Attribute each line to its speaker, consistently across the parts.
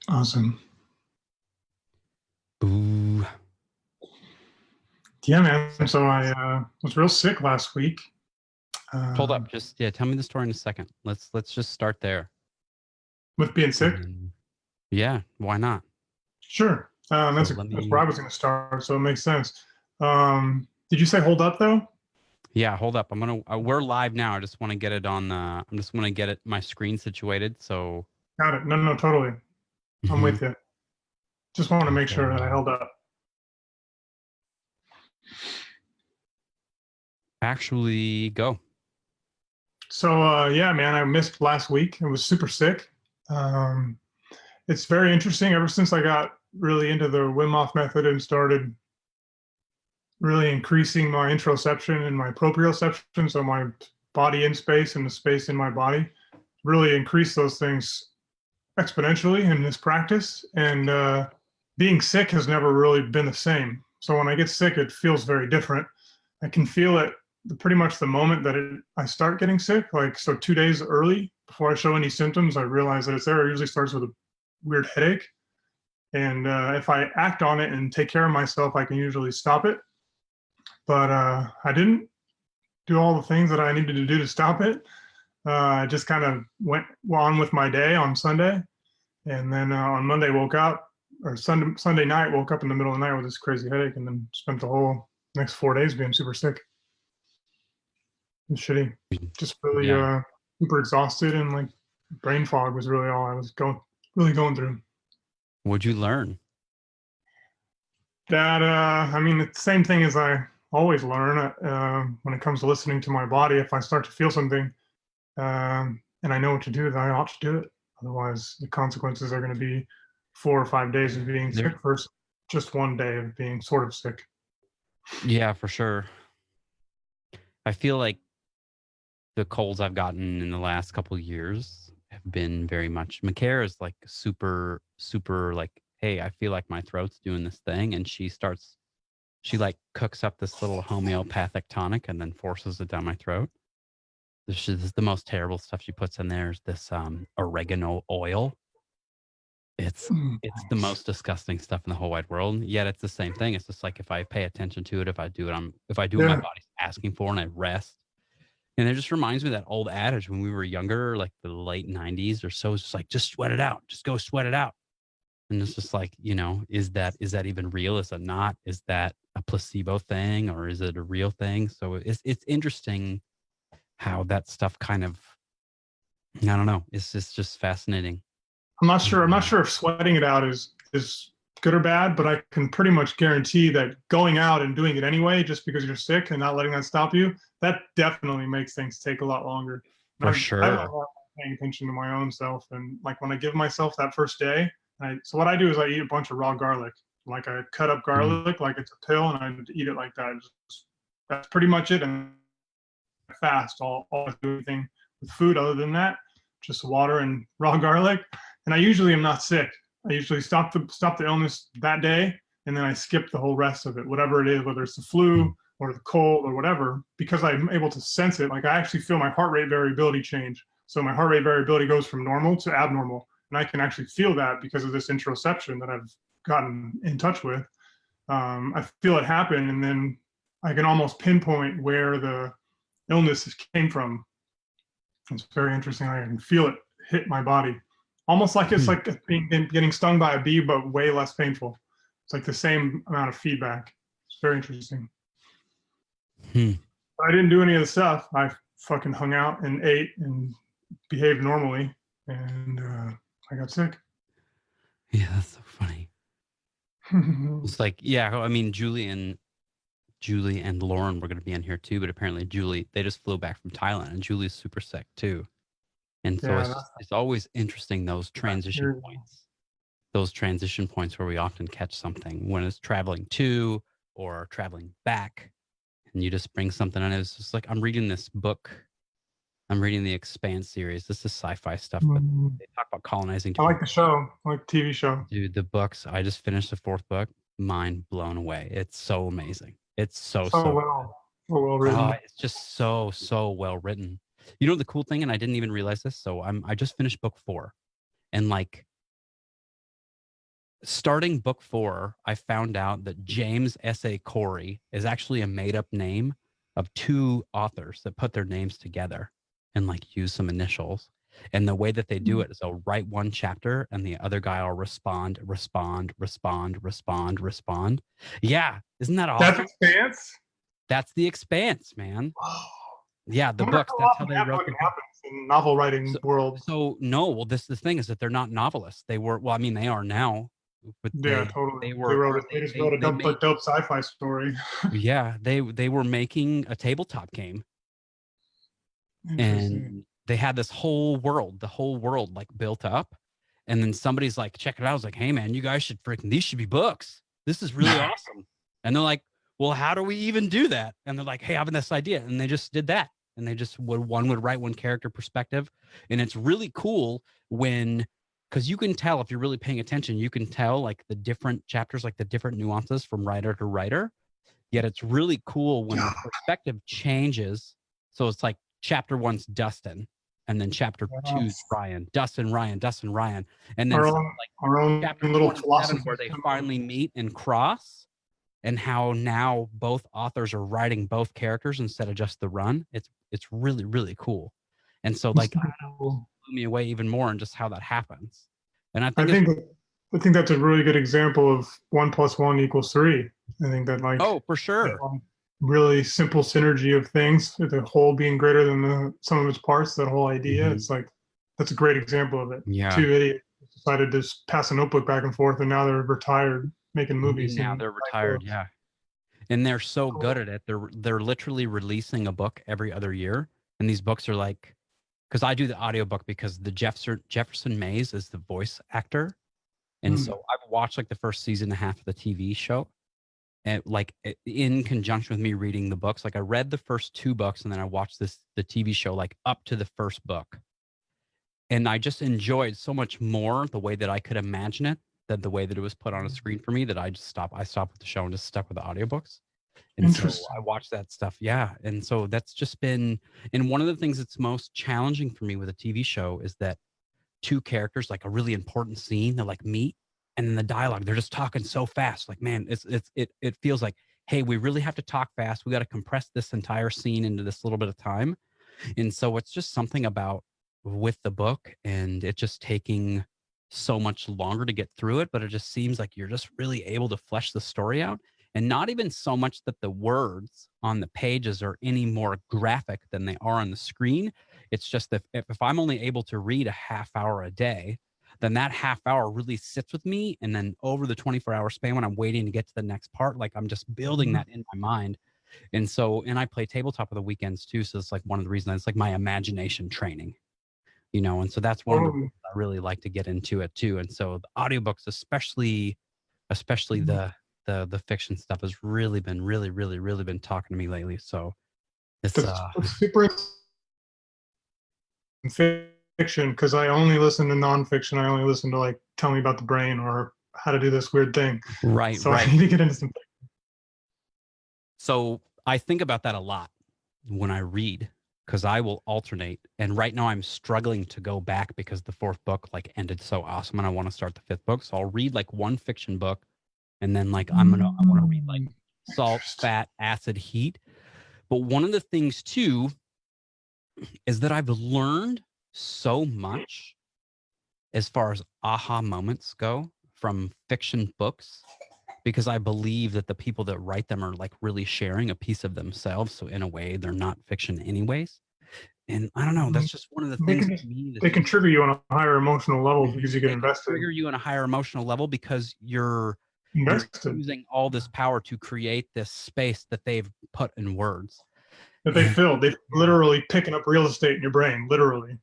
Speaker 1: Awesome.
Speaker 2: Ooh.
Speaker 1: Yeah, man. So I was real sick last week.
Speaker 2: Hold up. Tell me the story in a second. Let's just start there.
Speaker 1: With being sick?
Speaker 2: Yeah, why not?
Speaker 1: Sure. That's where I was going to start, so it makes sense. Did you say hold up though?
Speaker 2: Yeah, hold up. We're live now. I just want to get it on I just want to get it my screen situated. So
Speaker 1: Got it. No, totally. I'm with you. Just want to make sure that I held up.
Speaker 2: Actually, go.
Speaker 1: So yeah, man, I missed last week. I was super sick. It's very interesting. Ever since I got really into the Wim Hof method and started really increasing my interoception and my proprioception, so my body in space and the space in my body, really increased those things exponentially in this practice. And being sick has never really been the same. So when I get sick, it feels very different. I can feel it pretty much the moment that I start getting sick. Like, so 2 days early before I show any symptoms, I realize that it's there. It usually starts with a weird headache. And if I act on it and take care of myself, I can usually stop it. But I didn't do all the things that I needed to do to stop it. I just kind of went on with my day on Sunday. And then on Monday, woke up, or Sunday night, woke up in the middle of the night with this crazy headache, and then spent the whole next 4 days being super sick and shitty. Just really super exhausted, and like brain fog was really all I was going through.
Speaker 2: What'd you learn?
Speaker 1: That I mean, it's the same thing as I always learn when it comes to listening to my body. If I start to feel something and I know what to do, then I ought to do it. Otherwise, the consequences are going to be 4 or 5 days of being sick versus just one day of being sort of sick.
Speaker 2: Yeah, for sure. I feel like the colds I've gotten in the last couple of years have been very much. Makara is like super, super like, hey, I feel like my throat's doing this thing. And she like cooks up this little homeopathic tonic and then forces it down my throat. This is the most terrible stuff she puts in there is this oregano oil. It's the most disgusting stuff in the whole wide world. Yet it's the same thing. It's just like if I pay attention to it, if I do what my body's asking for and I rest. And it just reminds me of that old adage when we were younger, like the late 90s or so, it's just like, just sweat it out. Just go sweat it out. And it's just like, is that even real? Is it not? Is that a placebo thing or is it a real thing? So it's interesting how that stuff kind of, I don't know. It's just fascinating.
Speaker 1: I'm not sure if sweating it out is good or bad, but I can pretty much guarantee that going out and doing it anyway, just because you're sick and not letting that stop you, that definitely makes things take a lot longer.
Speaker 2: For sure.
Speaker 1: I've been paying attention to my own self, and like when I give myself that first day, so what I do is I eat a bunch of raw garlic. Like I cut up garlic like it's a pill, and I eat it like that. That's pretty much it. And fast. I'll do anything with food other than that, just water and raw garlic. And I usually am not sick. I usually stop the illness that day, and then I skip the whole rest of it, whatever it is, whether it's the flu or the cold or whatever, because I'm able to sense it. Like I actually feel my heart rate variability change. So my heart rate variability goes from normal to abnormal, and I can actually feel that because of this interoception that I've gotten in touch with. I feel it happen, and then I can almost pinpoint where the illness came from. It's very interesting. I can feel it hit my body, almost like it's like getting stung by a bee, but way less painful. It's like the same amount of feedback. It's very interesting. But I didn't do any of the stuff. I fucking hung out and ate and behaved normally, and I got sick.
Speaker 2: Yeah, that's so funny. It's like, yeah, I mean, Julie and Lauren were going to be in here too, but apparently they just flew back from Thailand, and Julie's super sick too. And so it's always interesting, those transition points where we often catch something when it's traveling to or traveling back, and you just bring something on. It's just like, I'm reading this book. I'm reading the Expanse series. This is sci-fi stuff, but they talk about colonizing.
Speaker 1: I like the show, I like the TV show.
Speaker 2: Dude, the books, I just finished the 4th book. Mind blown away. It's so amazing. It's so
Speaker 1: well written.
Speaker 2: It's just so well written. You know the cool thing, and I didn't even realize this. So I just finished book 4, and like starting book 4, I found out that James S.A. Corey is actually a made-up name of 2 authors that put their names together and like use some initials. And the way that they do it is they'll write one chapter and the other guy will respond. Yeah, isn't that
Speaker 1: That's
Speaker 2: awesome?
Speaker 1: Expanse.
Speaker 2: That's The Expanse, man. Yeah, the
Speaker 1: I wonder
Speaker 2: books.
Speaker 1: how
Speaker 2: That's how
Speaker 1: often
Speaker 2: they
Speaker 1: that
Speaker 2: wrote
Speaker 1: fucking
Speaker 2: the book.
Speaker 1: happens in novel writing
Speaker 2: So,
Speaker 1: world.
Speaker 2: no, well, the thing is that they're not novelists. They were, well, I mean, they are now, but
Speaker 1: Yeah, totally.
Speaker 2: they
Speaker 1: They
Speaker 2: were,
Speaker 1: wrote it. They just wrote a
Speaker 2: they
Speaker 1: dope,
Speaker 2: made,
Speaker 1: dope sci-fi story.
Speaker 2: yeah, they were making a tabletop game,
Speaker 1: Interesting.
Speaker 2: and they had this whole world, the whole world like built up. And then somebody's like, check it out. I was like, hey man, you guys should these should be books. This is really awesome. And they're like, well, how do we even do that? And they're like, hey, I have this idea. And they just did that. And they just one would write one character perspective. And it's really cool when, because you can tell if you're really paying attention, you can tell like the different chapters, like the different nuances from writer to writer. Yet it's really cool when the perspective changes. So it's like chapter 1's Dustin, and then chapter 2's Ryan, Dustin, Ryan. And then
Speaker 1: Our
Speaker 2: something
Speaker 1: own,
Speaker 2: like
Speaker 1: our own
Speaker 2: chapter
Speaker 1: little
Speaker 2: 27 where
Speaker 1: philosophies
Speaker 2: they
Speaker 1: come out.
Speaker 2: finally meet and cross, and how now both authors are writing both characters instead of just the run. It's really, really cool. And so like I don't know, it just blew me away even more and just how that happens. And I
Speaker 1: I
Speaker 2: think it's,
Speaker 1: think I think that's a really good example of 1+1 = 3. I think that like
Speaker 2: oh, for sure.
Speaker 1: really simple synergy of things, the whole being greater than the sum of its parts. That whole idea.
Speaker 2: Mhm.
Speaker 1: It's like that's a great example of it.
Speaker 2: Yeah.
Speaker 1: 2 idiots decided to just pass a notebook back and forth, and now they're retired making movies.
Speaker 2: Now
Speaker 1: And
Speaker 2: they're retired. Yeah. And they're so good at it. They're literally releasing a book every other year. And these books are like, because I do the audiobook because the Jefferson Mays is the voice actor. And so I've watched like the first season and a half of the TV show. And like in conjunction with me reading the books, like I read the first 2 books and then I watched the TV show like up to the first book. And I just enjoyed so much more the way that I could imagine it than the way that it was put on a screen for me that I stopped with the show and just stuck with the audiobooks. And so
Speaker 1: Interesting.
Speaker 2: I watch that stuff. Yeah. And so that's just been, and one of the things that's most challenging for me with a TV show is that 2 characters, like a really important scene, they like meet, and then the dialogue, they're just talking so fast. Like, man, it feels like, hey, we really have to talk fast. We got to compress this entire scene into this little bit of time. And so it's just something about with the book and it just taking so much longer to get through it, but it just seems like you're just really able to flesh the story out. And not even so much that the words on the pages are any more graphic than they are on the screen. It's just that if I'm only able to read a half hour a day, then that half hour really sits with me. And then over the 24-hour span, when I'm waiting to get to the next part, like I'm just building that in my mind. And so, and I play tabletop on the weekends too. So it's like one of the reasons, it's like my imagination training, you know? And so that's one of the reasons I really like to get into it too. And so the audiobooks, especially the fiction stuff has really been really been talking to me lately. So it's
Speaker 1: That's super fiction because I only listen to nonfiction. I only listen to like tell me about the brain or how to do this weird thing.
Speaker 2: right.
Speaker 1: So I need to get into some.
Speaker 2: So I think about that a lot when I read because I will alternate. And right now I'm struggling to go back because the 4th book like ended so awesome and I want to start the 5th book. So I'll read like one fiction book and then like I want to read like Salt, Fat, Acid, Heat. But one of the things too is that I've learned so much as far as aha moments go from fiction books because I believe that the people that write them are like really sharing a piece of themselves. So in a way, they're not fiction anyways. And I don't know, that's just one of the things to me
Speaker 1: They
Speaker 2: that's
Speaker 1: can trigger you on a higher emotional level because you get
Speaker 2: they can
Speaker 1: invested.
Speaker 2: trigger you on a higher emotional level because you're
Speaker 1: Invested.
Speaker 2: using all this power to create this space that they've put in words.
Speaker 1: That they filled. They're literally picking up real estate in your brain, literally.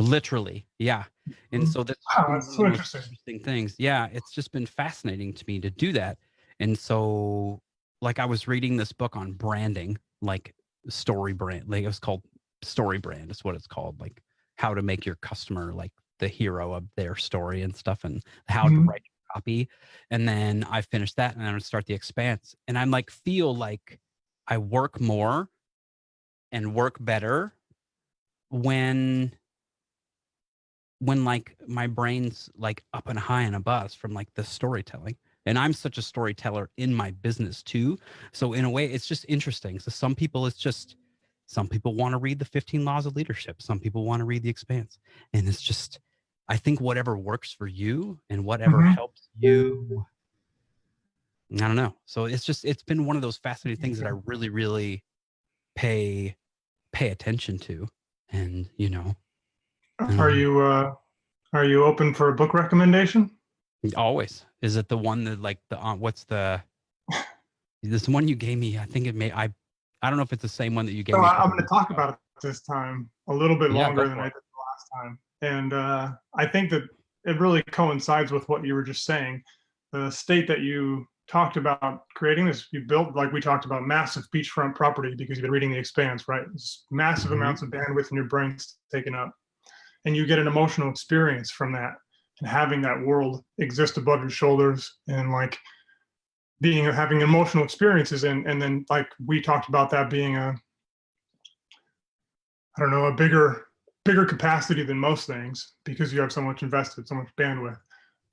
Speaker 2: Literally, yeah. And so that's
Speaker 1: Wow,
Speaker 2: been one
Speaker 1: that's
Speaker 2: of
Speaker 1: so
Speaker 2: the most
Speaker 1: interesting.
Speaker 2: interesting things. Yeah, it's just been fascinating to me to do that. And so, like, I was reading this book on branding, like story brand, like it was called Story Brand, is what it's called, like how to make your customer like the hero of their story and stuff, and how to write your copy. And then I finished that, and then I start The Expanse, and I'm like, feel like I work more and work better when when like my brain's like up and high and a buzz from like the storytelling. And I'm such a storyteller in my business too. So in a way, it's just interesting. So some people, some people want to read the 15 Laws of Leadership. Some people want to read The Expanse. And it's just, I think whatever works for you and whatever
Speaker 1: Mhm.
Speaker 2: helps you, I don't know. So it's been one of those fascinating things that I really, really pay attention to. And,
Speaker 1: Are you open for a book recommendation?
Speaker 2: always. Is it the one that like this one you gave me? I think I don't know if it's the same one that you gave
Speaker 1: So
Speaker 2: me a
Speaker 1: I'm
Speaker 2: couple
Speaker 1: going to
Speaker 2: weeks
Speaker 1: talk
Speaker 2: ago.
Speaker 1: about it this time a little bit
Speaker 2: Yeah, go
Speaker 1: longer than
Speaker 2: for
Speaker 1: I
Speaker 2: it.
Speaker 1: did the last time. And I think that it really coincides with what you were just saying. The state that you talked about creating this, you built, like we talked about, massive beachfront property because you've been reading The Expanse, right? It's massive
Speaker 2: Mhm.
Speaker 1: amounts of bandwidth in your brain's taken up. And you get an emotional experience from that. And having that world exist above your shoulders and like having emotional experiences and then like we talked about that being I don't know, a bigger capacity than most things because you have so much invested, so much bandwidth.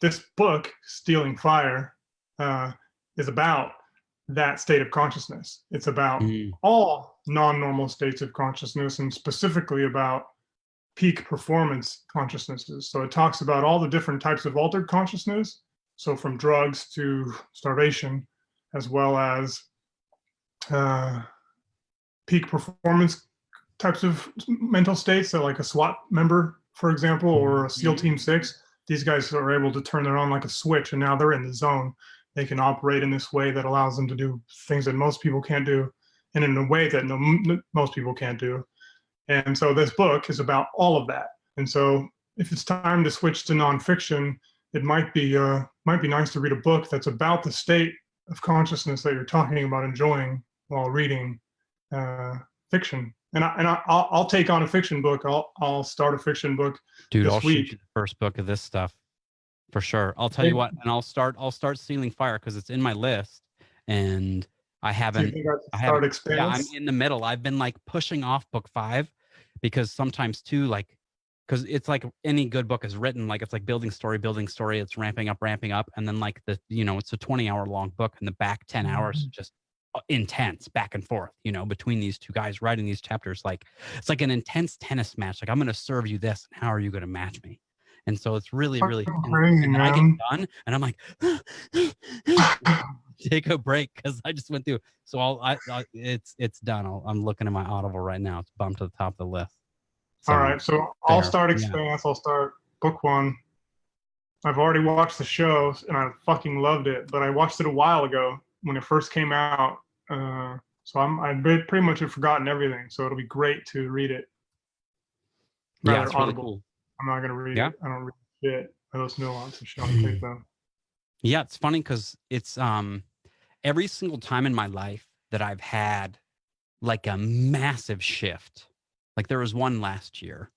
Speaker 1: This book, Stealing Fire, uh, is about that state of consciousness. It's about
Speaker 2: Mm.
Speaker 1: all non-normal states of consciousness and specifically about peak performance consciousnesses. So it talks about all the different types of altered consciousness. So from drugs to starvation, as well as uh, peak performance types of mental states. So, like a SWAT member, for example, or a SEAL Team 6, these guys are able to turn it on like a switch, and now they're in the zone. They can operate in this way that allows them to do things that most people can't do, and in a way that most people can't do. And so, this book is about all of that. And so, if it's time to switch to nonfiction, it might be nice to read a book that's about the state of consciousness that you're talking about enjoying while reading uh, fiction. I'll take on a fiction book. I'll start a fiction book
Speaker 2: Dude, I'll
Speaker 1: this
Speaker 2: shoot
Speaker 1: week.
Speaker 2: you the first book of this stuff for sure. I'll tell you
Speaker 1: Do
Speaker 2: what, and I'll start Stealing Fire because it's in my list, and I
Speaker 1: you
Speaker 2: haven't,
Speaker 1: think I should
Speaker 2: I
Speaker 1: start
Speaker 2: haven't. Yeah, I'm
Speaker 1: Expanse?
Speaker 2: in the middle. I've been like pushing off book 5 because sometimes too, like, because it's like any good book is written, like it's like building story, it's ramping up, and then like it's a 20-hour long book, and the back 10 hours just intense back and forth, between these two guys writing these chapters. Like it's like an intense tennis match. Like I'm going to serve you this, and how are you going to match me? And so it's really, really,
Speaker 1: Crazy,
Speaker 2: and then I get
Speaker 1: man.
Speaker 2: done, and I'm like, take a break because I just went through. So it's done. I'm looking at my Audible right now. It's bumped to the top of the list.
Speaker 1: All
Speaker 2: So
Speaker 1: right, so I'll
Speaker 2: fair,
Speaker 1: start
Speaker 2: yeah.
Speaker 1: Expanse. I'll start book 1. I've already watched the show and I fucking loved it, but I watched it a while ago when it first came out. So I pretty much have forgotten everything. So it'll be great to read it.
Speaker 2: Yeah,
Speaker 1: Rather
Speaker 2: it's really
Speaker 1: audible.
Speaker 2: cool.
Speaker 1: I'm not gonna read
Speaker 2: Yeah.
Speaker 1: it. I don't read shit. I listen to lots of shit on tape though.
Speaker 2: Yeah, it's funny because it's every single time in my life that I've had like a massive shift. Like there was one last year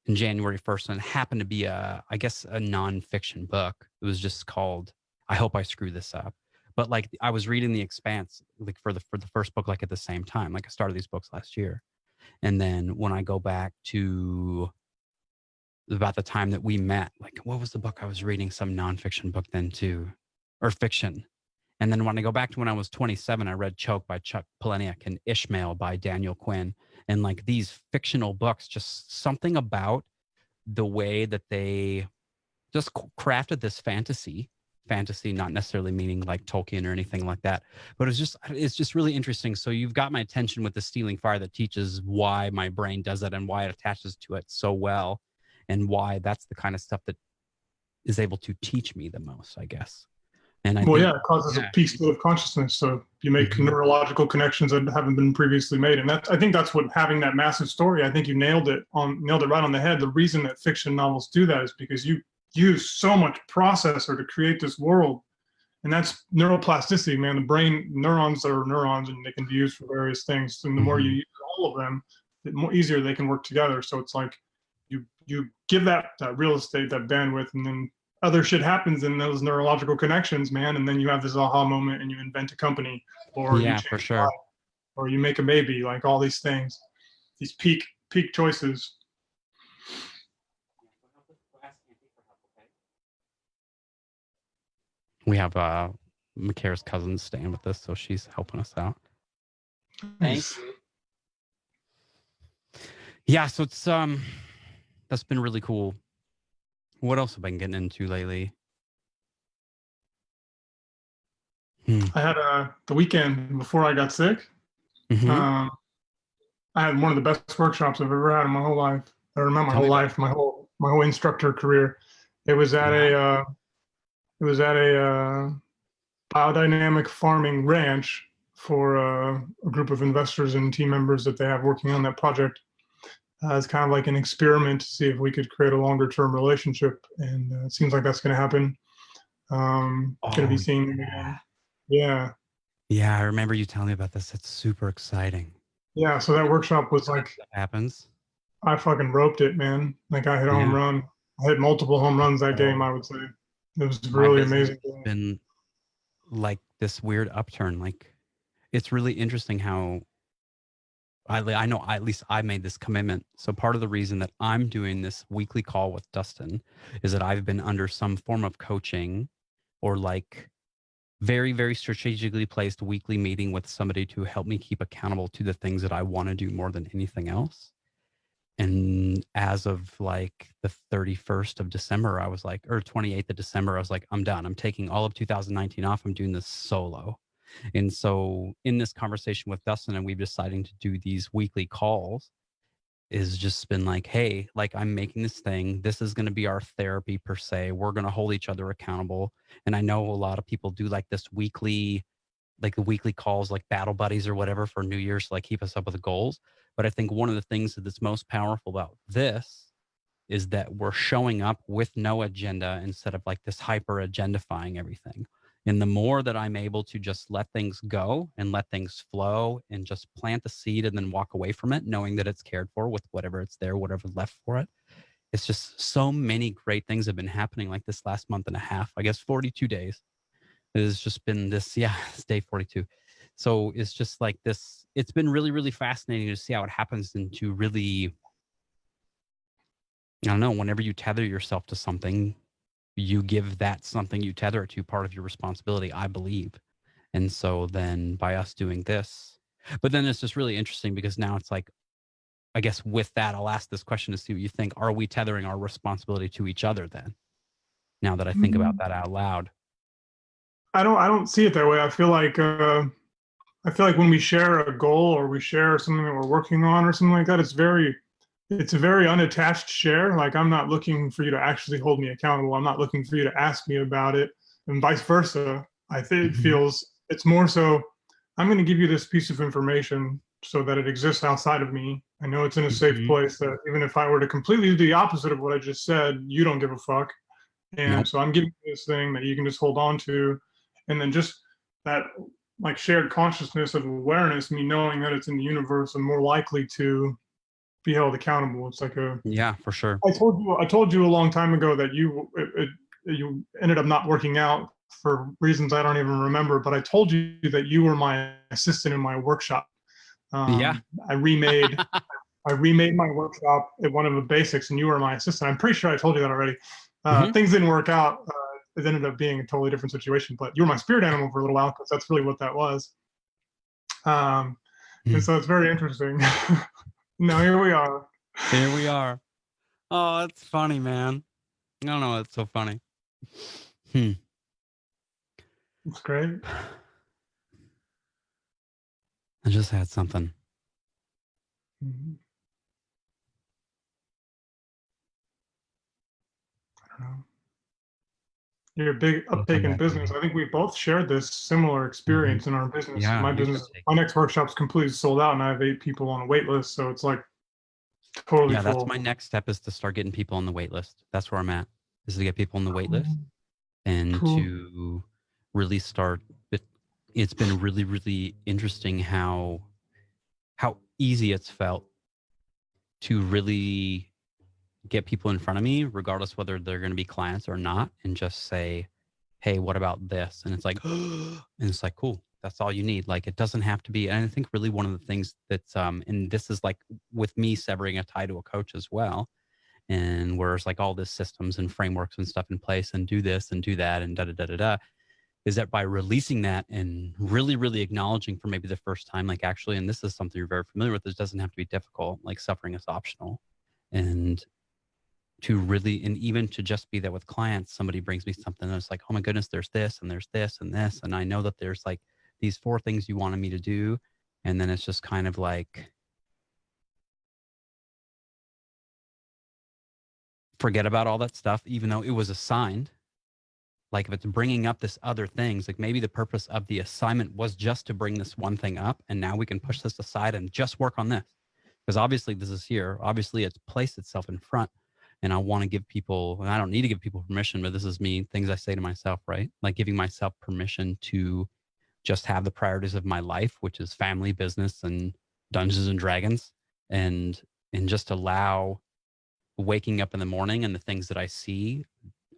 Speaker 2: in January 1st, and it happened to be I guess a nonfiction book. It was just called I Hope I Screw This Up. But like I was reading The Expanse like for the first book, like at the same time. Like I started these books last year. And then when I go back to about the time that we met, like what was the book I was reading? Some nonfiction book then too, or fiction. And then when I go back to when I was 27, I read Choke by Chuck Palahniuk and Ishmael by Daniel Quinn. And like these fictional books, just something about the way that they just crafted this fantasy, not necessarily meaning like Tolkien or anything like that, but it's just really interesting. So you've got my attention with the Stealing Fire that teaches why my brain does it and why it attaches to it so well, and why that's the kind of stuff that is able to teach me the most, I guess. And I
Speaker 1: Well,
Speaker 2: think,
Speaker 1: yeah, it causes a
Speaker 2: yeah.
Speaker 1: peak state of consciousness. So you make
Speaker 2: Mhm.
Speaker 1: neurological connections that haven't been previously made, and I think that's what having that massive story. I think you nailed it right on the head. The reason that fiction novels do that is because you use so much processor to create this world, and that's neuroplasticity, man. The brain neurons are neurons, and they can be used for various things. And the more you
Speaker 2: Mhm.
Speaker 1: use all of them, the more easier they can work together. So it's like you give that real estate, that bandwidth, and then other shit happens in those neurological connections, man. And then you have this aha moment, and you invent a company, or you
Speaker 2: Yeah,
Speaker 1: change
Speaker 2: for
Speaker 1: a life,
Speaker 2: sure.
Speaker 1: or you make a baby. Like all these things, these peak choices.
Speaker 2: We have McCare's cousin staying with us, so she's helping us out.
Speaker 1: Nice.
Speaker 2: Yeah, so it's that's been really cool. What else have I been getting into lately?
Speaker 1: I had the weekend before I got sick.
Speaker 2: Mm-hmm.
Speaker 1: Um, I had one of the best workshops I've ever had in my whole life. Or not my
Speaker 2: Tell
Speaker 1: whole
Speaker 2: me about
Speaker 1: life, my whole instructor career. It was
Speaker 2: it.
Speaker 1: at
Speaker 2: Yeah.
Speaker 1: a biodynamic farming ranch for a group of investors and team members that they have working on that project. It's kind of like an experiment to see if we could create a longer term relationship, and it seems like that's going to happen. Going to be
Speaker 2: Oh,
Speaker 1: seeing them
Speaker 2: yeah.
Speaker 1: again. Yeah,
Speaker 2: Yeah, I remember you telling me about this. It's super exciting.
Speaker 1: yeah. So that workshop was
Speaker 2: That
Speaker 1: like
Speaker 2: stuff happens.
Speaker 1: I fucking roped it, man. Like I hit a home
Speaker 2: Yeah.
Speaker 1: run. I hit multiple home runs that game.
Speaker 2: So
Speaker 1: I would say it was
Speaker 2: my
Speaker 1: really
Speaker 2: business
Speaker 1: amazing.
Speaker 2: has been like this weird upturn. Like it's really interesting how I know at least I made this commitment. So part of the reason that I'm doing this weekly call with Dustin is that I've been under some form of coaching or like very, very strategically placed weekly meeting with somebody to help me keep accountable to the things that I want to do more than anything else. And as of like the 31st of December, I was like, or 28th of December, I was like, I'm done. I'm taking all of 2019 off. I'm doing this solo. And so in this conversation with Dustin, and we've decided to do these weekly calls, is just been like, hey, like I'm making this thing. This is going to be our therapy per se. We're going to hold each other accountable. And I know a lot of people do like this weekly, like the weekly calls, like battle buddies or whatever for New Year's to like keep us up with the goals. But I think one of the things that's most powerful about this is that we're showing up with no agenda instead of like this hyper agendifying everything. And the more that I'm able to just let things go and let things flow and just plant the seed and then walk away from it, knowing that it's cared for with whatever it's there, whatever's left for it. It's just so many great things have been happening like this last month and a half, I guess 42 days. It's just been this, yeah, it's day 42. So it's just like this, it's been really, really fascinating to see how it happens and to really, I don't know, whenever you tether yourself to something, you give that something you tether it to part of your responsibility, I believe. And so then by us doing this, but then it's just really interesting because now it's like, I guess with that, I'll ask this question to see what you think. Are we tethering our responsibility to each other then? Now that I think about that out loud.
Speaker 1: I don't see it that way. I feel like when we share a goal or we share something that we're working on or something like that, it's a very unattached share. Like I'm not looking for you to actually hold me accountable. I'm not looking for you to ask me about it, and vice versa. I think it
Speaker 2: Mhm.
Speaker 1: feels it's more so I'm going to give you this piece of information so that it exists outside of me. I know it's in a safe
Speaker 2: Mhm.
Speaker 1: place that even if I were to completely do the opposite of what I just said, you don't give a fuck. And
Speaker 2: Nope.
Speaker 1: so I'm giving you this thing that you can just hold on to. And then just that like shared consciousness of awareness, me knowing that it's in the universe, I'm more likely to be held accountable. It's like a
Speaker 2: Yeah, for sure.
Speaker 1: I told you a long time ago that you ended up not working out for reasons I don't even remember, but I told you that you were my assistant in my workshop.
Speaker 2: Yeah.
Speaker 1: I remade my workshop at one of the basics, and you were my assistant. I'm pretty sure I told you that already.
Speaker 2: Hmm.
Speaker 1: Things didn't work out. It ended up being a totally different situation, but you were my spirit animal for a little while because that's really what that was. Um, and so it's very interesting. Now here we are.
Speaker 2: Here we are. Oh, it's funny, man. I don't know. It's so funny. Hmm.
Speaker 1: It's great.
Speaker 2: I just had something.
Speaker 1: Mhm. I don't know. You're a big
Speaker 2: It'll come
Speaker 1: uptake in
Speaker 2: back to
Speaker 1: business.
Speaker 2: me.
Speaker 1: I think we both shared this similar
Speaker 2: Mhm.
Speaker 1: experience in our business.
Speaker 2: Yeah,
Speaker 1: My
Speaker 2: you
Speaker 1: business,
Speaker 2: should take.
Speaker 1: my next workshop's completely sold out, and I have 8 people on a wait list, so it's like totally
Speaker 2: Yeah, that's my
Speaker 1: full.
Speaker 2: next step is to start getting people on the wait list. That's where I'm at. Is to get people on the wait list
Speaker 1: Cool.
Speaker 2: and
Speaker 1: Cool.
Speaker 2: to really start. It's been really, really interesting how easy it's felt to really get people in front of me, regardless whether they're going to be clients or not, and just say, hey, what about this? And it's like, and it's like, cool. That's all you need. Like, it doesn't have to be. And I think really one of the things that's, and this is like with me severing a tie to a coach as well. And where it's like all this systems and frameworks and stuff in place and do this and do that and da da da da da. is that by releasing that and really, really acknowledging for maybe the first time, like actually, and this is something you're very familiar with, this doesn't have to be difficult, like suffering is optional. And to really, and even to just be that with clients, somebody brings me something that's like, oh my goodness, there's this and there's this and this. And I know that there's like these 4 things you wanted me to do. And then it's just kind of like, forget about all that stuff, even though it was assigned. Like if it's bringing up this other things, like maybe the purpose of the assignment was just to bring this one thing up. And now we can push this aside and just work on this. Because obviously this is here. Obviously it's placed itself in front. And I want to give people, and I don't need to give people permission, but this is me, things I say to myself, right? Like giving myself permission to just have the priorities of my life, which is family, business, and Dungeons and Dragons. And just allow waking up in the morning and the things that I see,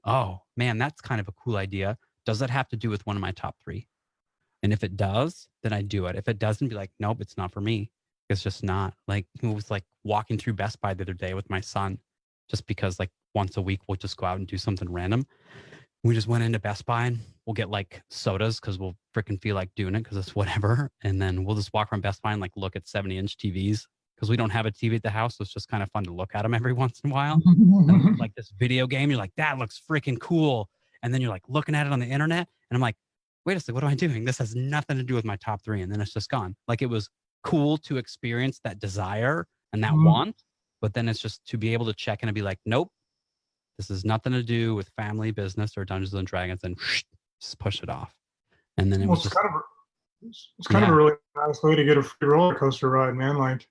Speaker 2: oh man, that's kind of a cool idea. Does that have to do with one of my top 3? And if it does, then I do it. If it doesn't, be like, nope, it's not for me. It's just not. Like it was like walking through Best Buy the other day with my son, just because like once a week we'll just go out and do something random. We just went into Best Buy and we'll get like sodas because we'll freaking feel like doing it because it's whatever. And then we'll just walk around Best Buy and like look at 70-inch TVs because we don't have a TV at the house. So it's just kind of fun to look at them every once in a while. And like this video game, you're like, that looks freaking cool. And then you're like looking at it on the internet and I'm like, wait a second, what am I doing? This has nothing to do with my top 3. And then it's just gone. Like it was cool to experience that desire and that want, but then it's just to be able to check in and be like, nope, this has nothing to do with family, business, or Dungeons and Dragons, and just push it off. And then it was just
Speaker 1: it's kind of a really nice way to get a free roller coaster ride, man. Like,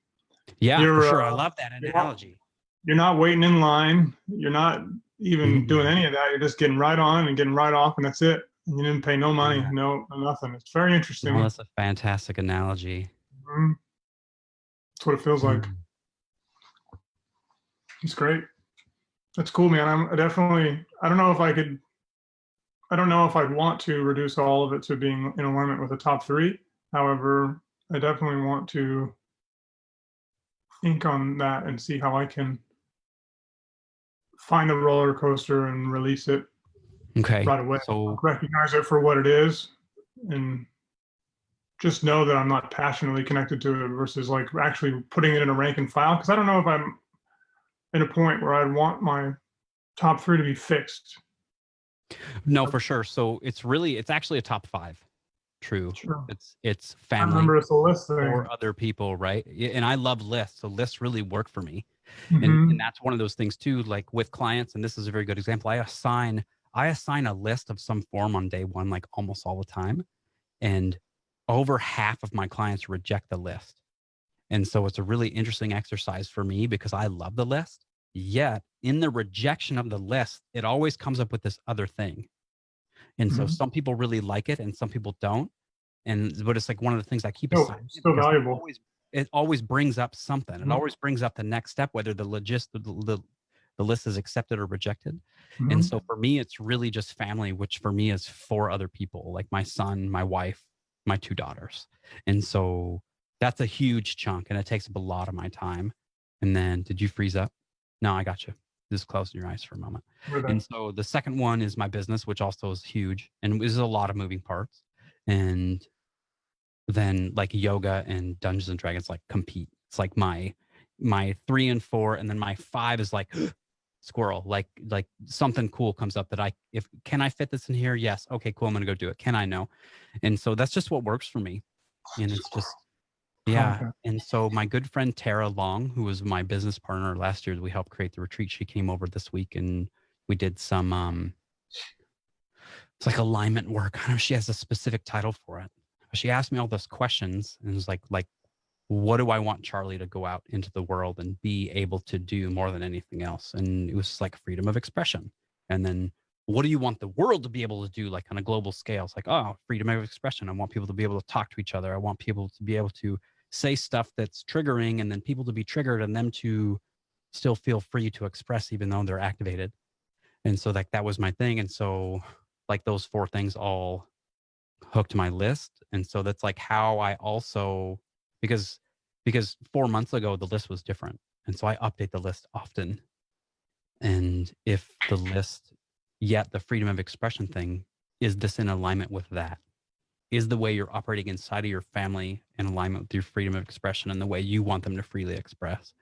Speaker 2: yeah, for sure. I love that analogy.
Speaker 1: You're not waiting in line. You're not even doing any of that. You're just getting right on and getting right off, and that's it. And you didn't pay no money, no nothing. It's very interesting.
Speaker 2: Oh, that's a fantastic analogy.
Speaker 1: That's what it feels like. It's great. That's cool, man. I don't know if I'd want to reduce all of it to being in alignment with the top 3. However, I definitely want to think on that and see how I can find the roller coaster and release it right away. So recognize it for what it is and just know that I'm not passionately connected to it versus like actually putting it in a rank and file. Because I don't know if I'm in a point where I'd want my top 3 to be fixed.
Speaker 2: No, for sure. So it's actually a top 5. True. Sure. It's family.
Speaker 1: I remember it's a list thing.
Speaker 2: Or other people, right? And I love lists. So lists really work for me. And that's one of those things too, like with clients, and this is a very good example. I assign a list of some form on day 1, like almost all the time. And over half of my clients reject the list. And so it's a really interesting exercise for me because I love the list. Yet in the rejection of the list, it always comes up with this other thing. And so some people really like it and some people don't. But it's like one of the things I keep assigning.
Speaker 1: Still valuable.
Speaker 2: It always brings up something. It always brings up the next step, whether the list is accepted or rejected. And so for me, it's really just family, which for me is 4 other people, like my son, my wife, my 2 daughters. And so that's a huge chunk and it takes up a lot of my time. And then did you freeze up? No, I got you. Just closing your eyes for a moment. And so the second one is my business, which also is huge. And there's a lot of moving parts. And then like yoga and Dungeons and Dragons like compete. It's like my 3 and 4, and then my 5 is like squirrel. Like something cool comes up that can I fit this in here? Yes. Okay, cool. I'm gonna go do it. Can I? No. And so that's just what works for me. And it's just And so my good friend Tara Long, who was my business partner last year, we helped create the retreat. She came over this week and we did some it's like alignment work. I don't know if she has a specific title for it. She asked me all those questions and it was like, what do I want Charlie to go out into the world and be able to do more than anything else? And it was like freedom of expression. And then what do you want the world to be able to do, like on a global scale? It's like, oh, freedom of expression. I want people to be able to talk to each other. I want people to be able to say stuff that's triggering and then people to be triggered and them to still feel free to express even though they're activated. And so like that was my thing. And so like those 4 things all hooked my list. And so that's like how I also, because 4 months ago, the list was different. And so I update the list often. And if the list, yet the freedom of expression thing is this in alignment with that? Is the way you're operating inside of your family in alignment with your freedom of expression and the way you want them to freely express?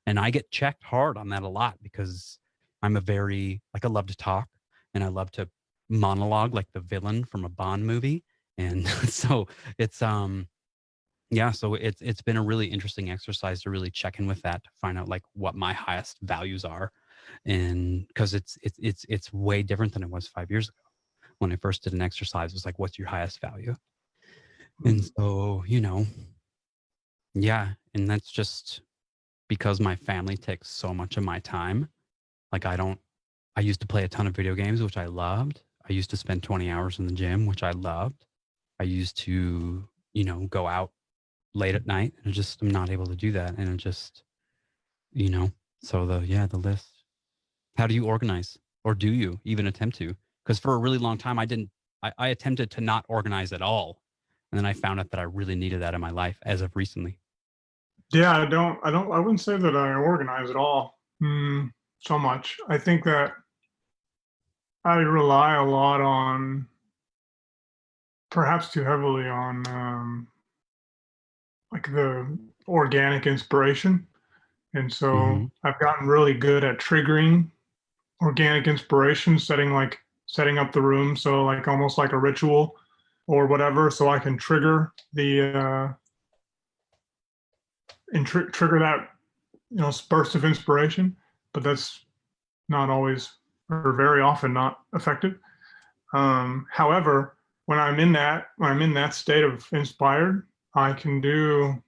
Speaker 2: And I get checked hard on that a lot because I'm a very, like, I love to talk and I love to monologue like the villain from a Bond movie. And so it's, yeah, so it's been a really interesting exercise to really check in with that, to find out like what my highest values are. And because it's way different than it was 5 years ago. When I first did an exercise, it was like, what's your highest value? And so, yeah, and that's just because my family takes so much of my time. Like I used to play a ton of video games, which I loved. I used to spend 20 hours in the gym, which I loved. I used to, go out late at night, and I'm not able to do that. And it just, so the list. How do you organize, or do you even attempt to? Because for a really long time, I attempted to not organize at all. And then I found out that I really needed that in my life as of recently.
Speaker 1: Yeah, I wouldn't say that I organize at all, so much. I think that I rely a lot on, perhaps too heavily on, like the organic inspiration. And so
Speaker 2: Mm-hmm.
Speaker 1: I've gotten really good at triggering organic inspiration, setting up the room. So like almost like a ritual or whatever. So I can trigger trigger that, burst of inspiration, but that's not always, or very often, not effective. However, when I'm in that state of inspired, I can do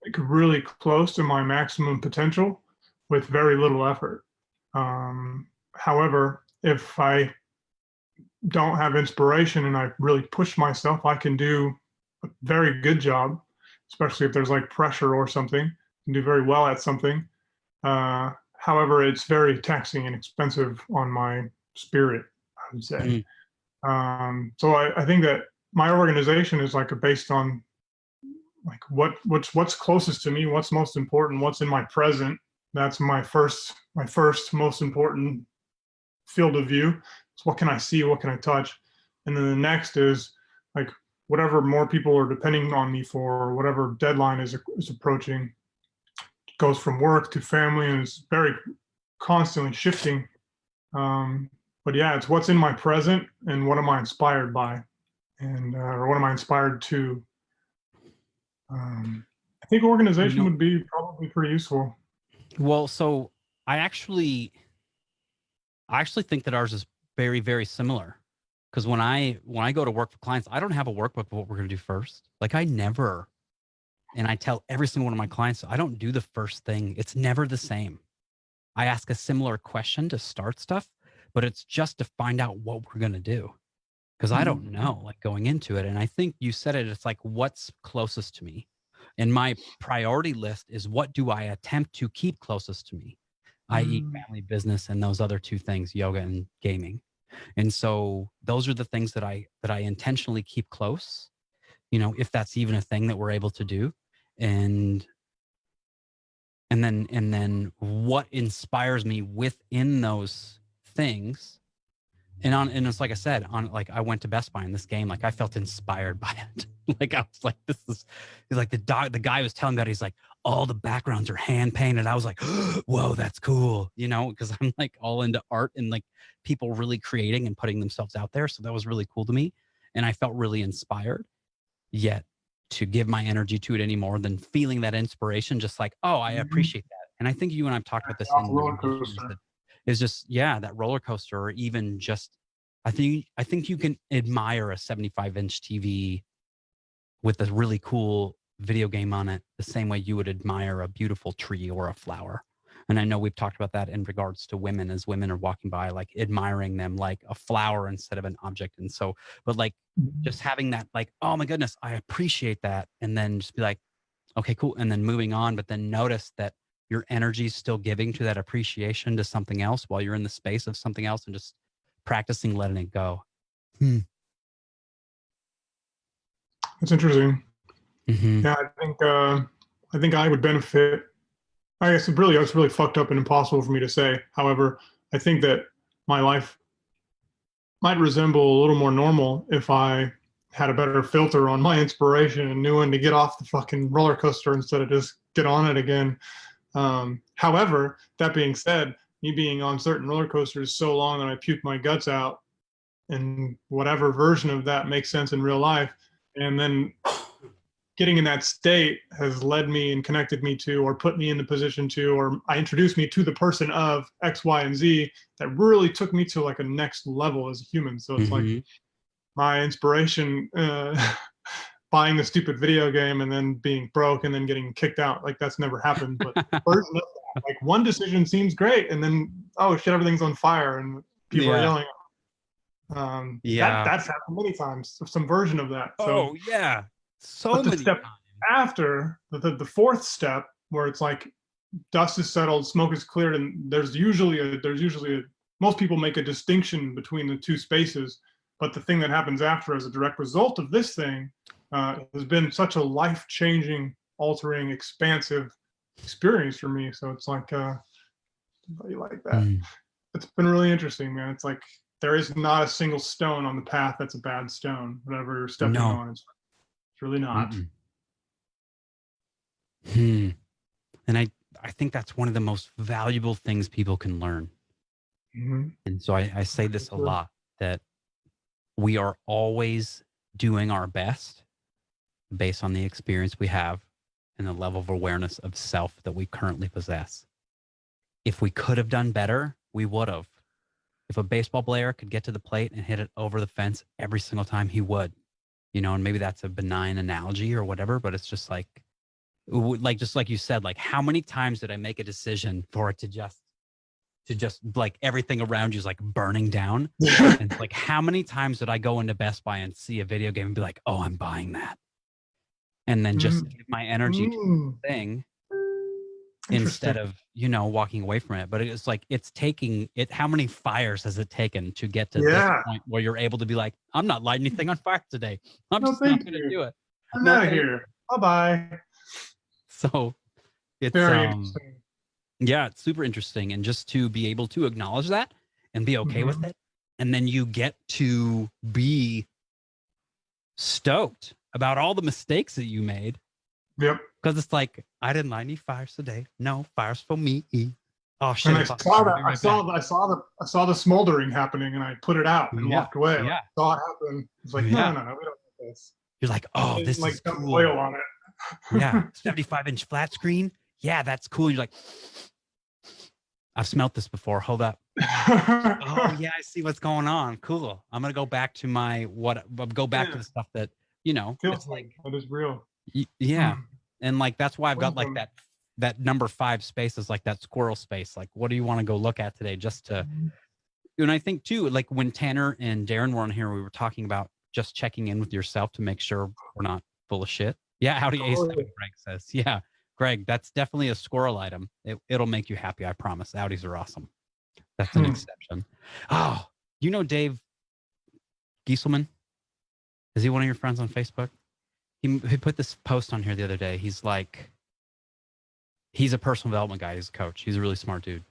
Speaker 1: like really close to my maximum potential with very little effort. However, if I don't have inspiration and I really push myself, I can do a very good job, especially if there's like pressure or something. I can do very well at something. However, it's very taxing and expensive on my spirit, I would say.
Speaker 2: Mm-hmm.
Speaker 1: So I think that my organization is like based on like what's closest to me, what's most important, what's in my present. That's my first most important field of view. So what can I see, what can I touch? And then the next is like whatever more people are depending on me for, whatever deadline is approaching, goes from work to family, and it's very constantly shifting. But yeah, it's what's in my present and what am I inspired by, and or what am I inspired to. I think
Speaker 2: You
Speaker 1: organization
Speaker 2: know,
Speaker 1: would be probably pretty useful.
Speaker 2: well, so I actually think that ours is very, very similar. Because when I go to work for clients, I don't have a workbook of what we're going to do first. Like I never, and I tell every single one of my clients, I don't do the first thing. It's never the same. I ask a similar question to start stuff, but it's just to find out what we're going to do. Because I don't know, like going into it. And I think you said it, it's like, what's closest to me? And my priority list is what do I attempt to keep closest to me, i.e.,
Speaker 1: Mm,
Speaker 2: family, business, and those other two things, yoga and gaming. And so those are the things that I intentionally keep close, if that's even a thing that we're able to do. And and then what inspires me within those things. And it's like I said, like I went to Best Buy in this game, like I felt inspired by it. Like I was like, he's like the guy was telling me that, he's like, all the backgrounds are hand painted. I was like, whoa, that's cool, because I'm like all into art and like people really creating and putting themselves out there. So that was really cool to me. And I felt really inspired. Yet to give my energy to it any more than feeling that inspiration, just like, oh, I
Speaker 1: mhm.
Speaker 2: appreciate that. And I think you and I've talked about this
Speaker 1: Off
Speaker 2: in the
Speaker 1: roller
Speaker 2: relation,
Speaker 1: coaster.
Speaker 2: is just, yeah, that roller coaster, or even just, I think you can admire a 75-inch TV with a really cool video game on it the same way you would admire a beautiful tree or a flower. And I know we've talked about that in regards to women, as women are walking by, like admiring them like a flower instead of an object. And so, but like just having that, like, oh my goodness, I appreciate that. And then just be like, okay, cool. And then moving on, but then notice that your energy is still giving to that appreciation to something else while you're in the space of something else, and just practicing letting it go.
Speaker 1: That's interesting.
Speaker 2: Mm-hmm.
Speaker 1: Yeah, I think I would benefit. I guess it's really fucked up and impossible for me to say. However, I think that my life might resemble a little more normal if I had a better filter on my inspiration and knew when to get off the fucking roller coaster instead of just get on it again. However, that being said, me being on certain roller coasters so long that I puke my guts out, and whatever version of that makes sense in real life, and then getting in that state has led me and connected me to, or put me in the position to, or I introduced me to the person of X, Y, and Z that really took me to like a next level as a human. So it's like my inspiration, buying the stupid video game and then being broke and then getting kicked out. Like that's never happened. But version of that, like one decision seems great, and then oh shit, everything's on fire and people are yelling. That's happened many times. Some version of that. So,
Speaker 2: oh yeah, so
Speaker 1: but the
Speaker 2: many
Speaker 1: step
Speaker 2: times.
Speaker 1: after the fourth step, where it's like dust is settled, smoke is cleared, and there's usually a most people make a distinction between the two spaces. But the thing that happens after, as a direct result of this thing, has been such a life-changing, altering, expansive experience for me. So it's like, you like that. It's been really interesting, man. It's like there is not a single stone on the path that's a bad stone. Whatever you're stepping on, it's really not.
Speaker 2: And I think that's one of the most valuable things people can learn. And so I say this a lot, that we are always doing our best based on the experience we have and the level of awareness of self that we currently possess. If we could have done better, we would have. If a baseball player could get to the plate and hit it over the fence every single time, he would. You know, and maybe that's a benign analogy or whatever, but it's just like just like you said, like how many times did I make a decision for it to just like everything around you is like burning down? And it's like, how many times did I go into Best Buy and see a video game and be like, oh, I'm buying that, and then just give my energy to the thing instead of, you know, walking away from it. But it's like, it's taking it. How many fires has it taken to get to this point where you're able to be like, I'm not lighting anything on fire today. I'm just not going to do it.
Speaker 1: I'm out of here. Bye-bye.
Speaker 2: So it's
Speaker 1: very interesting.
Speaker 2: Yeah, it's super interesting. And just to be able to acknowledge that and be okay with it. And then you get to be stoked about all the mistakes that you made.
Speaker 1: Yep.
Speaker 2: Because it's like, I didn't light any fires today. No fires for me. Oh shit!
Speaker 1: And I saw the smoldering happening, and I put it out and walked away.
Speaker 2: Yeah.
Speaker 1: I saw it happen. It's like, no, we don't need this.
Speaker 2: You're like, oh, this
Speaker 1: like
Speaker 2: is
Speaker 1: some
Speaker 2: cool.
Speaker 1: oil on it.
Speaker 2: Yeah, 75-inch flat screen. Yeah, that's cool. You're like, I've smelt this before. Hold up. Oh yeah, I see what's going on. Cool. I'm gonna go back to go back to the stuff that, you know,
Speaker 1: it's like that is real.
Speaker 2: Yeah. And like that's why I've got like that number 5 space is like that squirrel space. Like, what do you want to go look at today? Just to, and I think too, like when Tanner and Darren were on here, we were talking about just checking in with yourself to make sure we're not full of shit. Yeah, howdy A7, Greg says. Yeah, Greg, that's definitely a squirrel item. It'll make you happy, I promise. Audis are awesome. That's an exception. Oh, you know Dave Gieselman? Is he one of your friends on Facebook? He put this post on here the other day. He's like, he's a personal development guy. He's a coach. He's a really smart dude.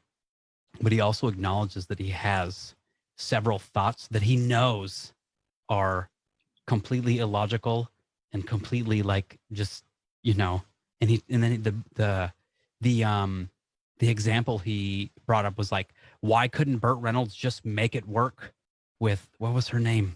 Speaker 2: But he also acknowledges that he has several thoughts that he knows are completely illogical and completely like just, you know, and then the example he brought up was like, why couldn't Burt Reynolds just make it work with, what was her name?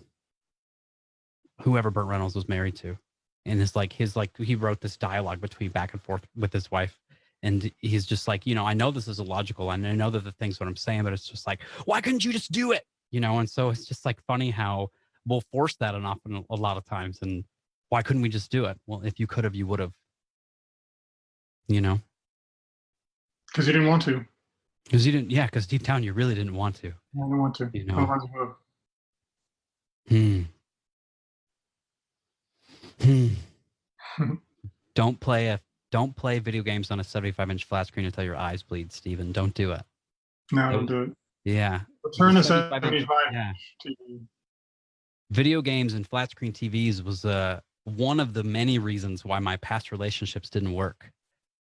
Speaker 2: Whoever Burt Reynolds was married to. And it's like he wrote this dialogue between back and forth with his wife. And he's just like, you know, I know this is illogical and I know that the thing's what I'm saying, but it's just like, why couldn't you just do it? You know? And so it's just like funny how we'll force that often a lot of times. And why couldn't we just do it? Well, if you could have, you would have, you know?
Speaker 1: Because you didn't want to.
Speaker 2: Because you didn't, yeah, because deep down you really didn't want to.
Speaker 1: I didn't want to.
Speaker 2: You know?
Speaker 1: Otherwise you would have.
Speaker 2: Don't play video games on a 75-inch flat screen until your eyes bleed, Steven. Don't do it.
Speaker 1: No, don't do it.
Speaker 2: Yeah.
Speaker 1: Return to 75-inch
Speaker 2: TV. Video games and flat screen TVs was one of the many reasons why my past relationships didn't work.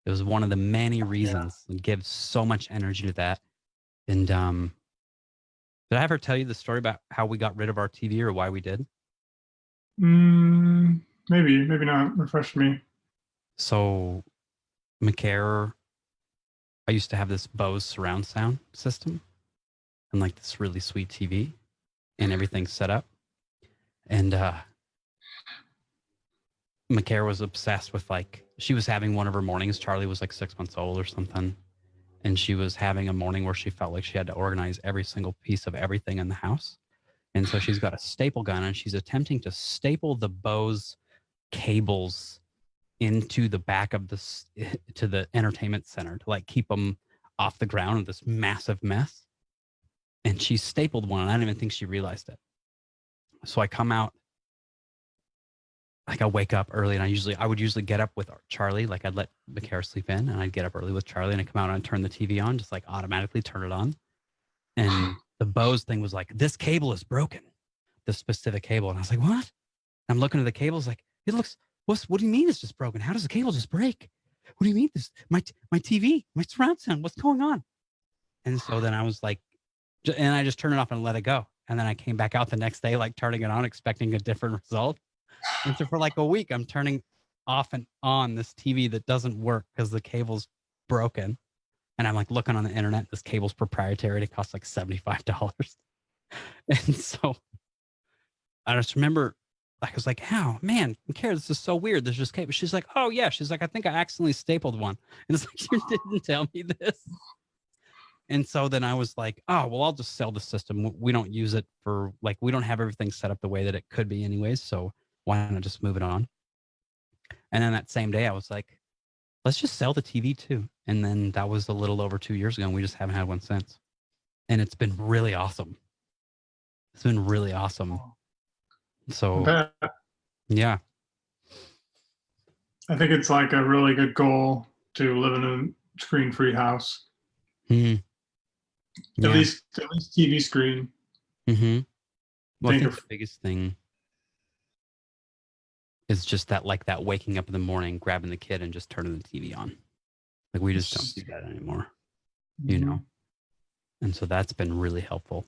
Speaker 2: It was one of the many reasons. It gives so much energy to that. And Did I ever tell you the story about how we got rid of our TV or why we did?
Speaker 1: Maybe not. Refresh me.
Speaker 2: So, McCare, I used to have this Bose surround sound system and like this really sweet TV and everything set up. And McCare was obsessed with like, she was having one of her mornings. Charlie was like 6 months old or something. And she was having a morning where she felt like she had to organize every single piece of everything in the house. And so she's got a staple gun and she's attempting to staple the Bose cables into the back of this to the entertainment center to like keep them off the ground in this massive mess. And she stapled one and I don't even think she realized it. So I come out, like I wake up early and I would usually get up with Charlie. Like I'd let McCare sleep in and I'd get up early with Charlie and I'd come out and turn the TV on, just like automatically turn it on. And the Bose thing was like, this cable is broken, this specific cable. And I was like, what? I'm looking at the cables like, it looks, what do you mean it's just broken? How does the cable just break? What do you mean this? My TV, my surround sound, what's going on? And so then I was like, and I just turned it off and let it go. And then I came back out the next day, like turning it on, expecting a different result. And so for like a week, I'm turning off and on this TV that doesn't work because the cable's broken. And I'm like looking on the internet, this cable's proprietary. It costs like $75. And so I just remember I was like, how, man, Kara, this is so weird. There's just cable. She's like, oh yeah. She's like, I think I accidentally stapled one. And it's like, you didn't tell me this. And so then I was like, oh, well, I'll just sell the system. We don't use it for like, we don't have everything set up the way that it could be anyways. So why not just move it on? And then that same day I was like, let's just sell the TV too. And then that was a little over 2 years ago and we just haven't had one since. And it's been really awesome. It's been really awesome. So yeah.
Speaker 1: I think it's like a really good goal to live in a screen-free house.
Speaker 2: Mm-hmm. Yeah.
Speaker 1: At least TV screen.
Speaker 2: Mm-hmm. Well, I think the biggest thing is just that, like that waking up in the morning, grabbing the kid and just turning the TV on. Like we just don't do that anymore, you know? And so that's been really helpful.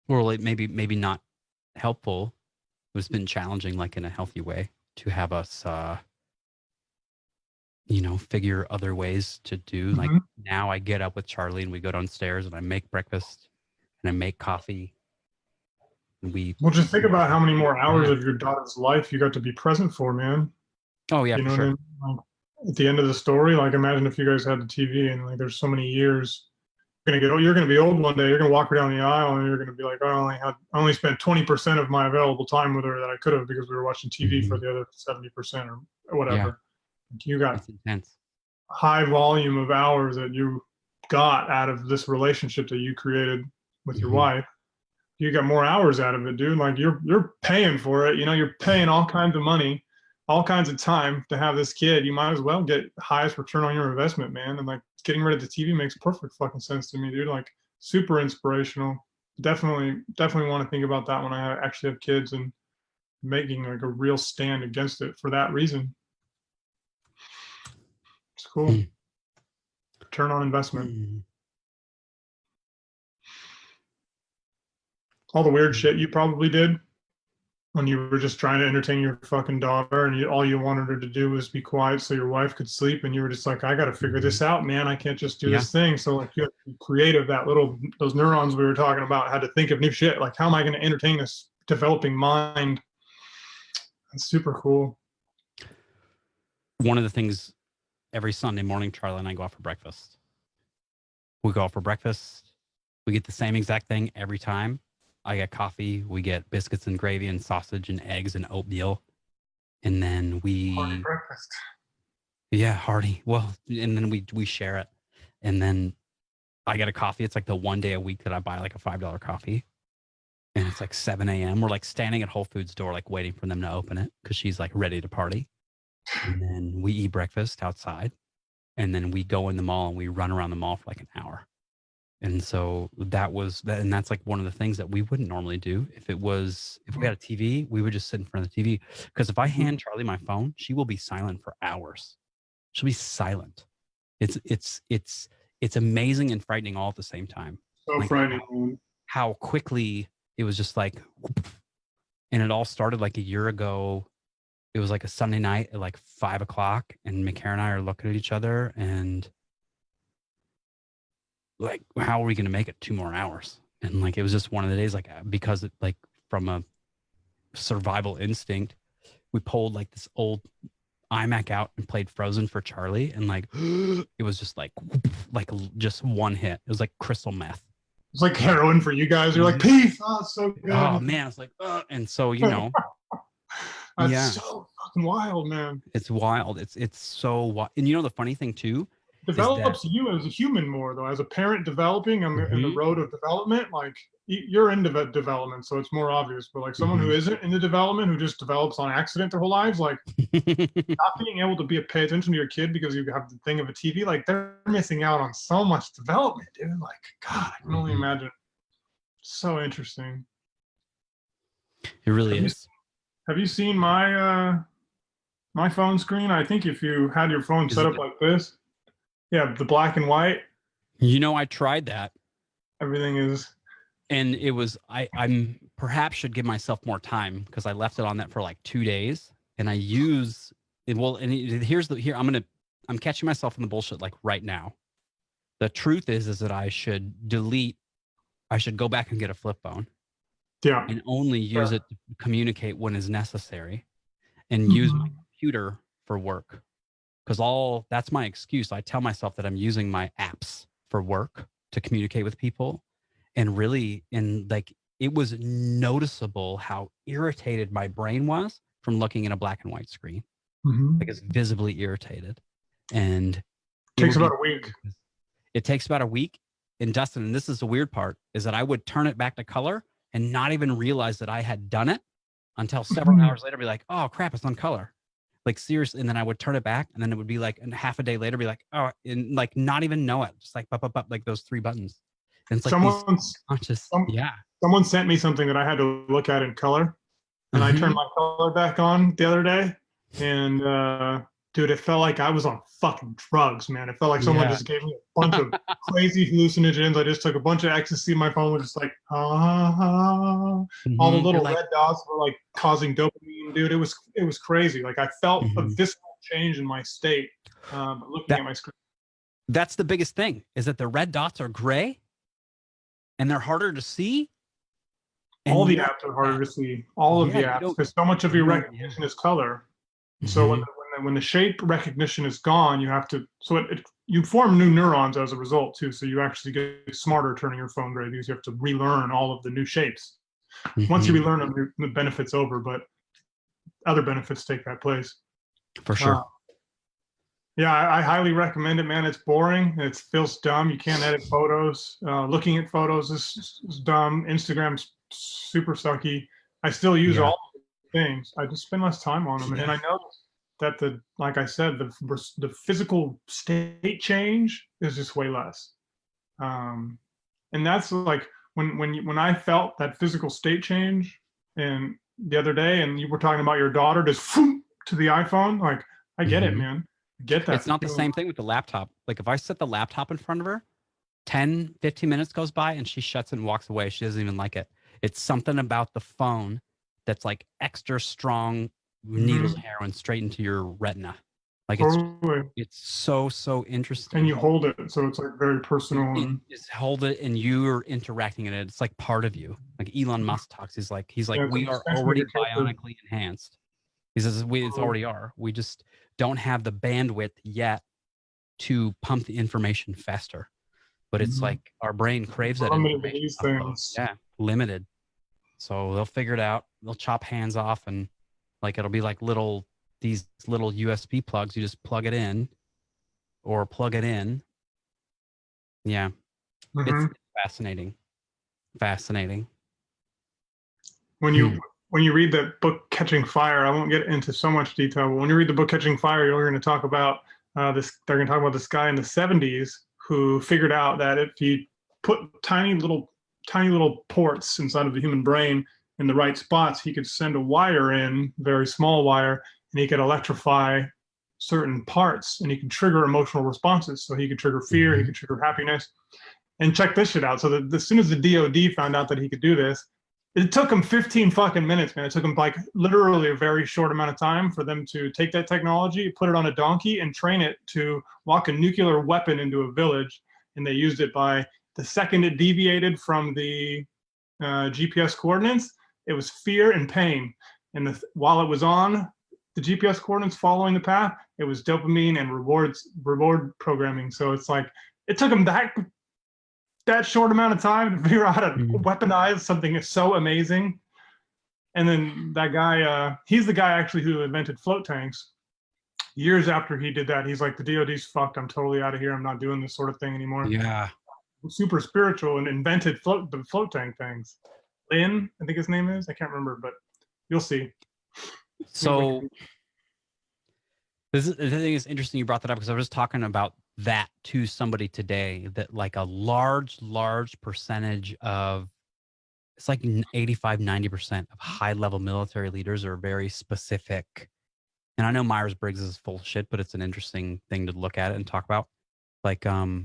Speaker 2: Or like maybe not helpful. It's been challenging, like in a healthy way, to have us, figure other ways to do. Like now I get up with Charlie and we go downstairs and I make breakfast and I make coffee. And well,
Speaker 1: just think about how many more hours of your daughter's life you got to be present for, man.
Speaker 2: Oh yeah,
Speaker 1: you know
Speaker 2: for sure.
Speaker 1: What I mean? Like, at the end of the story, like imagine if you guys had the TV and like there's so many years. You're gonna be old one day. You're gonna walk her down the aisle and you're gonna be like, I only spent 20% of my available time with her that I could have because we were watching TV for the other 70% or whatever. Yeah. You got high volume of hours that you got out of this relationship that you created with your wife. You got more hours out of it, dude. Like you're paying for it. You're paying all kinds of money, all kinds of time to have this kid. You might as well get highest return on your investment, man. And like getting rid of the TV makes perfect fucking sense to me, dude. Like super inspirational. Definitely want to think about that when I actually have kids and making like a real stand against it for that reason. It's cool. Return on investment. All the weird shit you probably did when you were just trying to entertain your fucking daughter and all you wanted her to do was be quiet so your wife could sleep, and you were just like, I got to figure this out, man. I can't just do this thing. So like you have to be creative. Those neurons we were talking about had to think of new shit. Like, how am I going to entertain this developing mind? That's super cool.
Speaker 2: One of the things, every Sunday morning, Charlie and I go out for breakfast. We go out for breakfast. We get the same exact thing every time. I get coffee. We get biscuits and gravy and sausage and eggs and oatmeal. And then
Speaker 1: Hearty breakfast.
Speaker 2: Yeah, hearty. Well, and then we share it. And then I get a coffee. It's like the one day a week that I buy like a $5 coffee. And it's like 7 a.m. We're like standing at Whole Foods door, like waiting for them to open it because she's like ready to party. And then we eat breakfast outside. And then we go in the mall and we run around the mall for like an hour. And so and that's like one of the things that we wouldn't normally do. If we had a TV, we would just sit in front of the TV. Because if I hand Charlie my phone, she will be silent for hours. She'll be silent. It's amazing and frightening all at the same time.
Speaker 1: So like frightening.
Speaker 2: how quickly it was just like, and it all started like a year ago. It was like a Sunday night at like 5 o'clock, and McCare and I are looking at each other and like, how are we going to make it 2 more hours? And like, it was just one of the days, like, because it, like, from a survival instinct, we pulled like this old iMac out and played Frozen for Charlie, and like, it was just like just one hit. It was like crystal meth.
Speaker 1: It's like heroin for you guys. You're like, peace. Oh, it's so good.
Speaker 2: Oh man, it's like, and so
Speaker 1: That's
Speaker 2: yeah,
Speaker 1: so fucking wild, man.
Speaker 2: it's wild. It's so wild. And the funny thing too,
Speaker 1: Develops you as a human more though. As a parent developing on in the road of development, like you're into development, so it's more obvious. But like someone who isn't into development, who just develops on accident their whole lives, like not being able to pay attention to your kid because you have the thing of a TV, like they're missing out on so much development, dude. Like, God, I can only imagine. So interesting.
Speaker 2: It really is.
Speaker 1: Have you seen my my phone screen? I think if you had your phone set up like this, yeah, the black and white.
Speaker 2: I tried that.
Speaker 1: Everything is.
Speaker 2: And it was, I'm perhaps should give myself more time because I left it on that for like 2 days, and I use it. Well, and I'm catching myself in the bullshit like right now. The truth is that I should go back and get a flip phone.
Speaker 1: Yeah.
Speaker 2: And only use it to communicate when is necessary, and use my computer for work. Because that's my excuse. I tell myself that I'm using my apps for work to communicate with people. And really, it was noticeable how irritated my brain was from looking at a black and white screen. Like, it's visibly irritated. And
Speaker 1: it takes about a week.
Speaker 2: It takes about a week. And Dustin, and this is the weird part, is that I would turn it back to color and not even realize that I had done it until several hours later, be like, oh crap, it's on color. Like, seriously. And then I would turn it back, and then it would be like, and half a day later, be like, oh, and like not even know it. Just like, like those 3 buttons. And it's like someone
Speaker 1: sent me something that I had to look at in color, and I turned my color back on the other day, and dude, it felt like I was on fucking drugs, man. It felt like someone just gave me a bunch of crazy hallucinogens. I just took a bunch of ecstasy. My phone was just like, all the little red dots were like causing dopamine, dude. It was crazy. Like, I felt a visceral change in my state looking at my screen.
Speaker 2: That's the biggest thing, is that the red dots are gray and they're harder to see.
Speaker 1: All the apps are harder to see. All of the apps, because so much of your recognition is color. So when the shape recognition is gone, you have to. So you form new neurons as a result too. So you actually get smarter turning your phone gray because you have to relearn all of the new shapes. Once you relearn them, the benefit's over, but other benefits take that place.
Speaker 2: For sure.
Speaker 1: Yeah, I highly recommend it, man. It's boring. It feels dumb. You can't edit photos. Looking at photos is dumb. Instagram's super sucky. I still use all of the things. I just spend less time on them, and I noticed that like I said, the physical state change is just way less. And that's like when I felt that physical state change, and the other day, and you were talking about your daughter just to the iPhone. Like, I get it, man. Get that.
Speaker 2: It's not the same thing with the laptop. Like, if I set the laptop in front of her, 10, 15 minutes goes by and she shuts it and walks away. She doesn't even like it. It's something about the phone that's like extra strong needles of heroin straight into your retina. Like, it's so interesting.
Speaker 1: And you hold it, so it's like very personal. And
Speaker 2: just hold it, and you're interacting in it. It's like part of you. Like Elon Musk talks. He's like, we are already bionically enhanced. He says it's already are. We just don't have the bandwidth yet to pump the information faster. But it's like our brain craves that information.
Speaker 1: These things.
Speaker 2: Yeah, limited. So they'll figure it out. They'll chop hands off, and like it'll be like these little USB plugs. You just plug it in or plug it in. Yeah. It's fascinating. Fascinating.
Speaker 1: When you read that book Catching Fire, I won't get into so much detail, but when you read the book Catching Fire, you're going to talk about this. They're going to talk about this guy in the 70s who figured out that if you put tiny little ports inside of the human brain in the right spots, he could send a wire in, very small wire, and he could electrify certain parts, and he could trigger emotional responses. So he could trigger fear, he could trigger happiness. And check this shit out. So as soon as the DOD found out that he could do this, it took them 15 fucking minutes, man. It took them like literally a very short amount of time for them to take that technology, put it on a donkey, and train it to lock a nuclear weapon into a village. And they used it by the second it deviated from the GPS coordinates, it was fear and pain. And while it was on the GPS coordinates following the path, it was dopamine and reward programming. So it's like it took them that short amount of time to figure out how to weaponize something that's so amazing. And then that guy, he's the guy actually who invented float tanks. Years after he did that, he's like, the DOD's fucked. I'm totally out of here. I'm not doing this sort of thing anymore.
Speaker 2: Yeah.
Speaker 1: Super spiritual and invented the float tank things. Lynn, I think his name is. I can't remember, but you'll see.
Speaker 2: So the thing is interesting you brought that up because I was just talking about that to somebody today, that like a large percentage of, it's like 85-90% of high level military leaders are very specific. And I know Myers-Briggs is full of shit, but it's an interesting thing to look at and talk about. Like a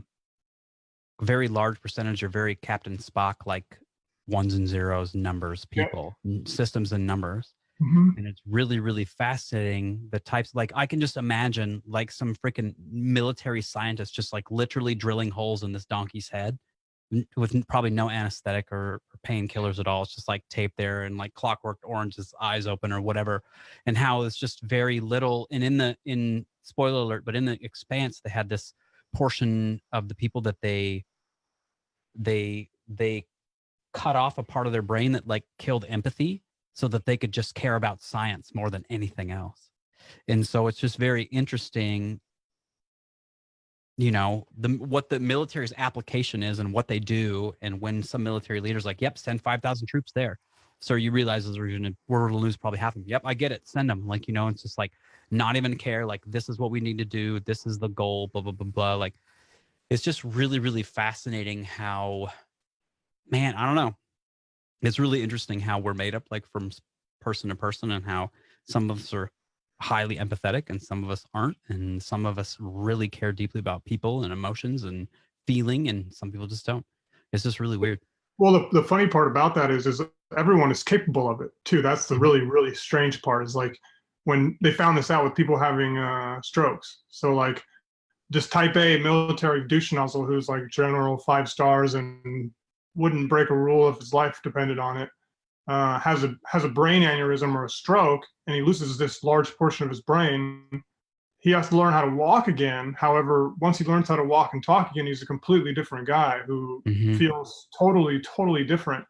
Speaker 2: very large percentage are very Captain Spock, like ones and zeros numbers people, systems and numbers. And it's really, really fascinating. The types, like I can just imagine like some freaking military scientist just like literally drilling holes in this donkey's head with probably no anesthetic or painkillers at all. It's just like tape there and like Clockwork Orange's eyes open or whatever. And how it's just very little. And in spoiler alert, but in the Expanse, they had this portion of the people that they cut off a part of their brain that like killed empathy, so that they could just care about science more than anything else. And so it's just very interesting, you know, what the military's application is and what they do. And when some military leaders like, yep, send 5,000 troops there. So you realize we're going to lose probably half of them. Yep, I get it. Send them. Like, you know, it's just like not even care. Like, this is what we need to do. This is the goal, blah, blah, blah, blah. Like, it's just really, really fascinating how, man, I don't know. It's really interesting how we're made up, like from person to person, and how some of us are highly empathetic and some of us aren't, and some of us really care deeply about people and emotions and feeling, and some people just don't. It's just really weird.
Speaker 1: Well, the funny part about that is everyone is capable of it too. That's the really, really strange part, is like when they found this out with people having strokes. So like just type A military douche nozzle who's like general 5 stars and wouldn't break a rule if his life depended on it, has a brain aneurysm or a stroke, and he loses this large portion of his brain. He has to learn how to walk again. However, once he learns how to walk and talk again, he's a completely different guy who feels totally, totally different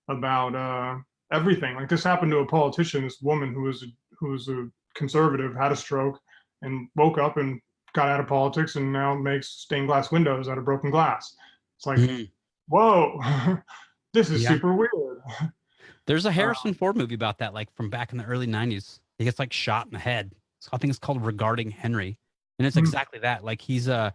Speaker 1: about everything. Like this happened to a politician, this woman who was a conservative, had a stroke and woke up and got out of politics and now makes stained glass windows out of broken glass. It's like, whoa, this is super weird.
Speaker 2: There's a Harrison Ford movie about that, like from back in the early 90s. He gets like shot in the head. I think it's called Regarding Henry. And it's exactly that. Like he's a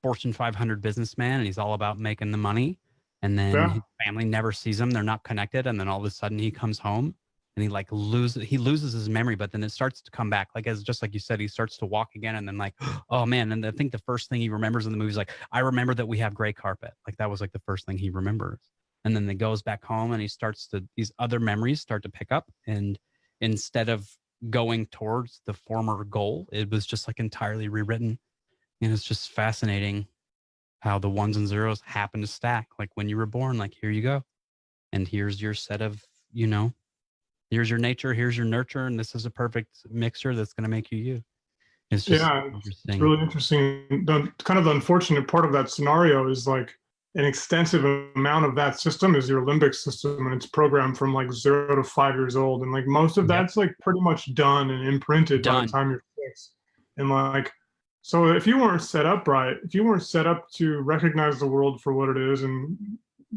Speaker 2: Fortune 500 businessman and he's all about making the money. And then his family never sees him. They're not connected. And then all of a sudden he comes home and he like loses his memory, but then it starts to come back. Like, as just like you said, he starts to walk again. And then like, oh man. And I think the first thing he remembers in the movie is like, I remember that we have gray carpet. Like that was like the first thing he remembers. And then he goes back home and these other memories start to pick up. And instead of going towards the former goal, it was just like entirely rewritten. And it's just fascinating how the ones and zeros happen to stack. Like when you were born, like, here you go. And here's your set of, you know, here's your nature, here's your nurture. And this is a perfect mixture that's going to make you you. It's just interesting.
Speaker 1: It's really interesting. The kind of the unfortunate part of that scenario is like an extensive amount of that system is your limbic system, and it's programmed from like 0 to 5 years old. And like most of that's like pretty much done and imprinted by the time you're 6. And like, so if you weren't set up right, if you weren't set up to recognize the world for what it is and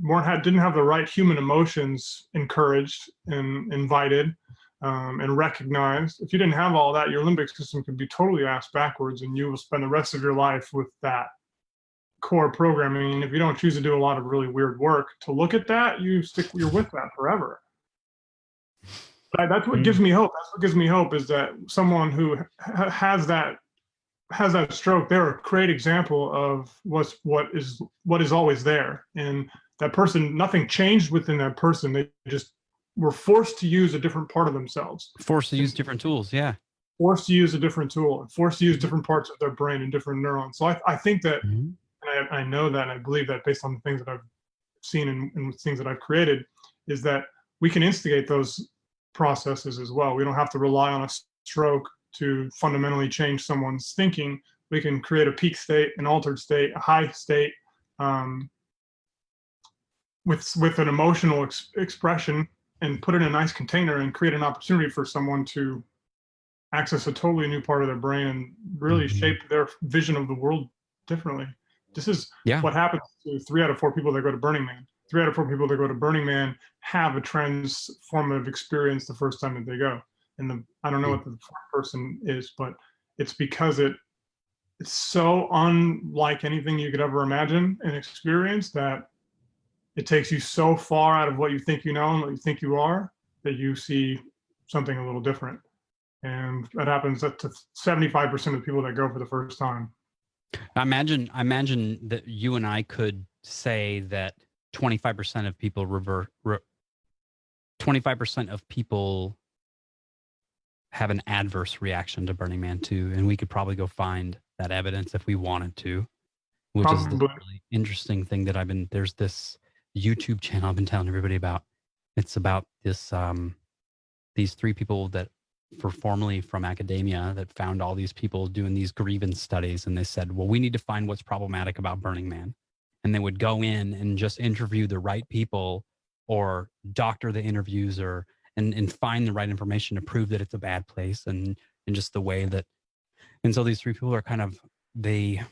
Speaker 1: didn't have the right human emotions encouraged and invited and recognized, if you didn't have all that, your limbic system could be totally ass backwards, and you will spend the rest of your life with that core programming. And if you don't choose to do a lot of really weird work to look at that, you're with that forever. But that's what gives me hope. That's what gives me hope, is that someone who has that has that stroke, they're a great example of what is always there. And that person, nothing changed within that person. They just were forced to use a different part of themselves.
Speaker 2: Forced to use different tools. Yeah.
Speaker 1: Forced to use a different tool, forced to use different parts of their brain and different neurons. So I think that, and I know that, and I believe that based on the things that I've seen and things that I've created, is that we can instigate those processes as well. We don't have to rely on a stroke to fundamentally change someone's thinking. We can create a peak state, an altered state, a high state, with an emotional expression, and put it in a nice container and create an opportunity for someone to access a totally new part of their brain and really shape their vision of the world differently. This is what happens to 3 out of 4 people that go to Burning Man. 3 out of 4 people that go to Burning Man have a transformative experience the first time that they go. And I don't know what the person is, but it's because it's so unlike anything you could ever imagine and experience that it takes you so far out of what you think you know and what you think you are that you see something a little different. And that happens to 75% of people that go for the first time.
Speaker 2: I imagine that you and I could say that 25% of people 25% of people have an adverse reaction to Burning Man 2, and we could probably go find that evidence if we wanted to, which is the really interesting thing that there's this YouTube channel I've been telling everybody about. It's about this these 3 people that were formerly from academia that found all these people doing these grievance studies, and they said, well, we need to find what's problematic about Burning Man. And they would go in and just interview the right people or doctor the interviews and find the right information to prove that it's a bad place, and just the way that. And so these 3 people are kind of, they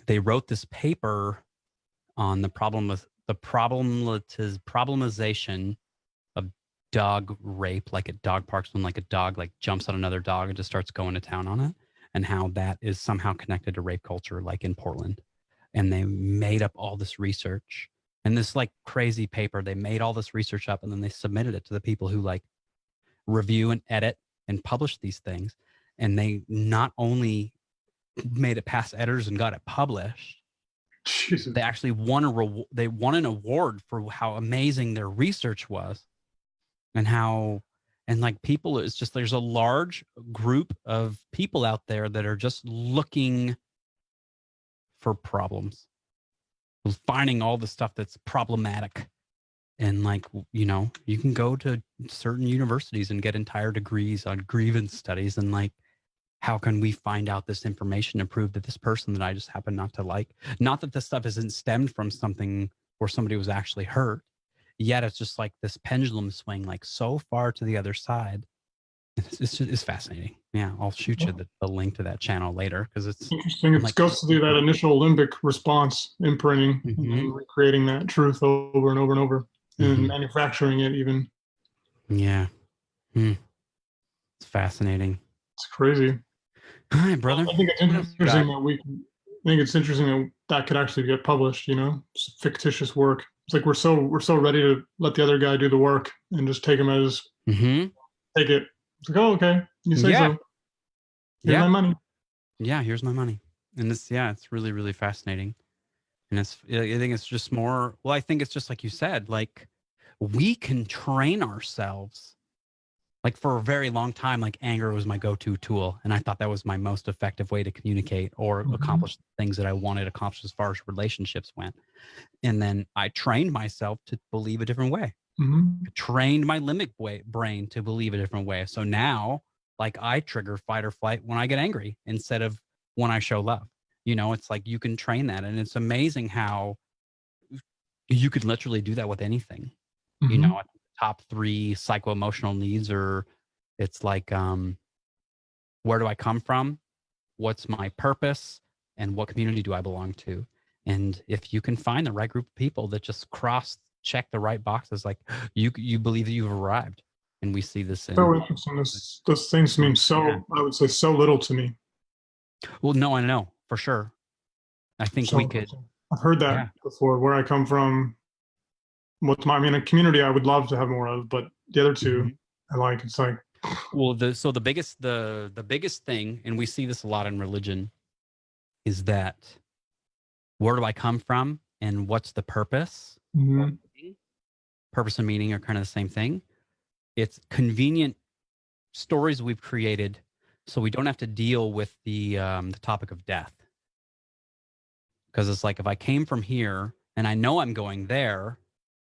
Speaker 2: wrote this paper on the problematization of dog rape, like at dog parks, when like a dog like jumps on another dog and just starts going to town on it, and how that is somehow connected to rape culture, like in Portland. And they made up all this research and this like crazy paper. They made all this research up, and then they submitted it to the people who like review and edit and publish these things. And they not only made it past editors and got it published,
Speaker 1: Jesus.
Speaker 2: they actually won an award for how amazing their research was, and how, and like people, it's just, there's a large group of people out there that are just looking for problems, finding all the stuff that's problematic. And like, you know, you can go to certain universities and get entire degrees on grievance studies, and like, how can we find out this information and prove that this person that I just happen not to like, not that this stuff isn't stemmed from something where somebody was actually hurt, yet it's just like this pendulum swing, like so far to the other side. It's fascinating. Yeah, I'll shoot you the link to that channel later, because it's
Speaker 1: interesting. It goes to do that initial limbic response imprinting and recreating that truth over and over and over, and manufacturing it even.
Speaker 2: Yeah. It's fascinating.
Speaker 1: It's crazy.
Speaker 2: All right, brother.
Speaker 1: I think it's interesting that could actually get published, you know, it's fictitious work. It's like we're so ready to let the other guy do the work and just take him as take it. It's like, oh, okay, you say so. Here's my money.
Speaker 2: Yeah, here's my money. And it's really, really fascinating. And I think it's just more, well, I think it's just like you said, like we can train ourselves. Like for a very long time, like anger was my go-to tool. And I thought that was my most effective way to communicate or accomplish things that I wanted to accomplish as far as relationships went. And then I trained myself to believe a different way. I trained my limbic brain to believe a different way. So now, like, I trigger fight or flight when I get angry instead of when I show love. You know, it's like you can train that. And it's amazing how you could literally do that with anything. You know, top 3 psycho-emotional needs, or it's like, where do I come from? What's my purpose? And what community do I belong to? And if you can find the right group of people that just check the right boxes, like you believe that you've arrived. And we see this
Speaker 1: so interesting. Those things mean I would say so little to me.
Speaker 2: Well, no, I know for sure. I think we could.
Speaker 1: I've heard that before. Where I come from, a community I would love to have more of, but the other 2 I like. It's like
Speaker 2: Well, the biggest thing, and we see this a lot in religion, is that where do I come from and what's the purpose?
Speaker 1: Mhm.
Speaker 2: Purpose and meaning are kind of the same thing. It's convenient stories we've created so we don't have to deal with the topic of death. Because it's like, if I came from here and I know I'm going there,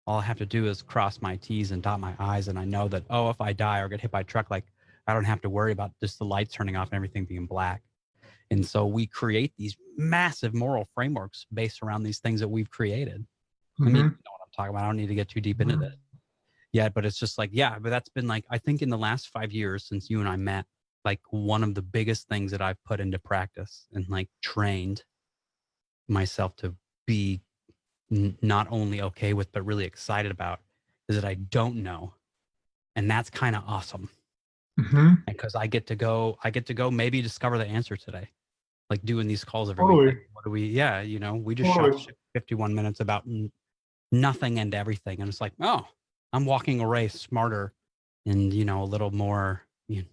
Speaker 2: all I have to do is cross my T's and dot my I's, and I know that, oh, if I die or get hit by a truck, like, I don't have to worry about just the lights turning off and everything being black. And so we create these massive moral frameworks based around these things that we've created. I mean, you know what I'm talking about. I don't need to get too deep into this yet, but it's just like, yeah, but that's been like, I think in the last 5 years since you and I met, like, one of the biggest things that I've put into practice and like trained myself to be not only okay with, but really excited about, is that I don't know. And that's kind of awesome. Because I get to go maybe discover the answer today. Like doing these calls every week. Like, what do we, yeah, you know, we just shot 51 minutes about nothing and everything. And it's like, oh, I'm walking away smarter and, you know, a little more, you know,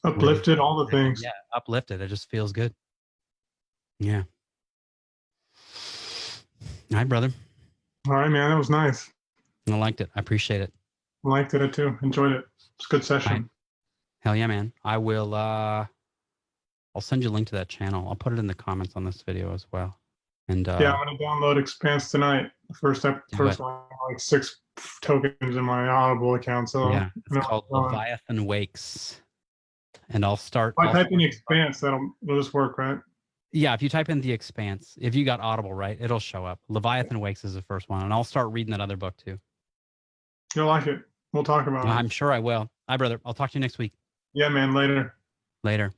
Speaker 1: Uplifted, all the things.
Speaker 2: Yeah, uplifted. It just feels good. Yeah. All right, brother.
Speaker 1: All right, man. That was nice.
Speaker 2: I liked it. I appreciate it.
Speaker 1: I liked it too. Enjoyed it. It's a good session.
Speaker 2: Right. Hell yeah, man. I will, I'll send you a link to that channel. I'll put it in the comments on this video as well. And
Speaker 1: yeah, I'm gonna download Expanse tonight. The first one, like 6 tokens in my Audible account. So
Speaker 2: yeah, it's called Leviathan Wakes. And I'll start.
Speaker 1: If I type in Expanse, it'll just work, right?
Speaker 2: Yeah, if you type in The Expanse, if you got Audible, right, it'll show up. Leviathan Wakes is the first one, and I'll start reading that other book too.
Speaker 1: You'll like it. We'll talk about it.
Speaker 2: I'm sure I will. Hi, brother. I'll talk to you next week.
Speaker 1: Yeah, man. Later.
Speaker 2: Later.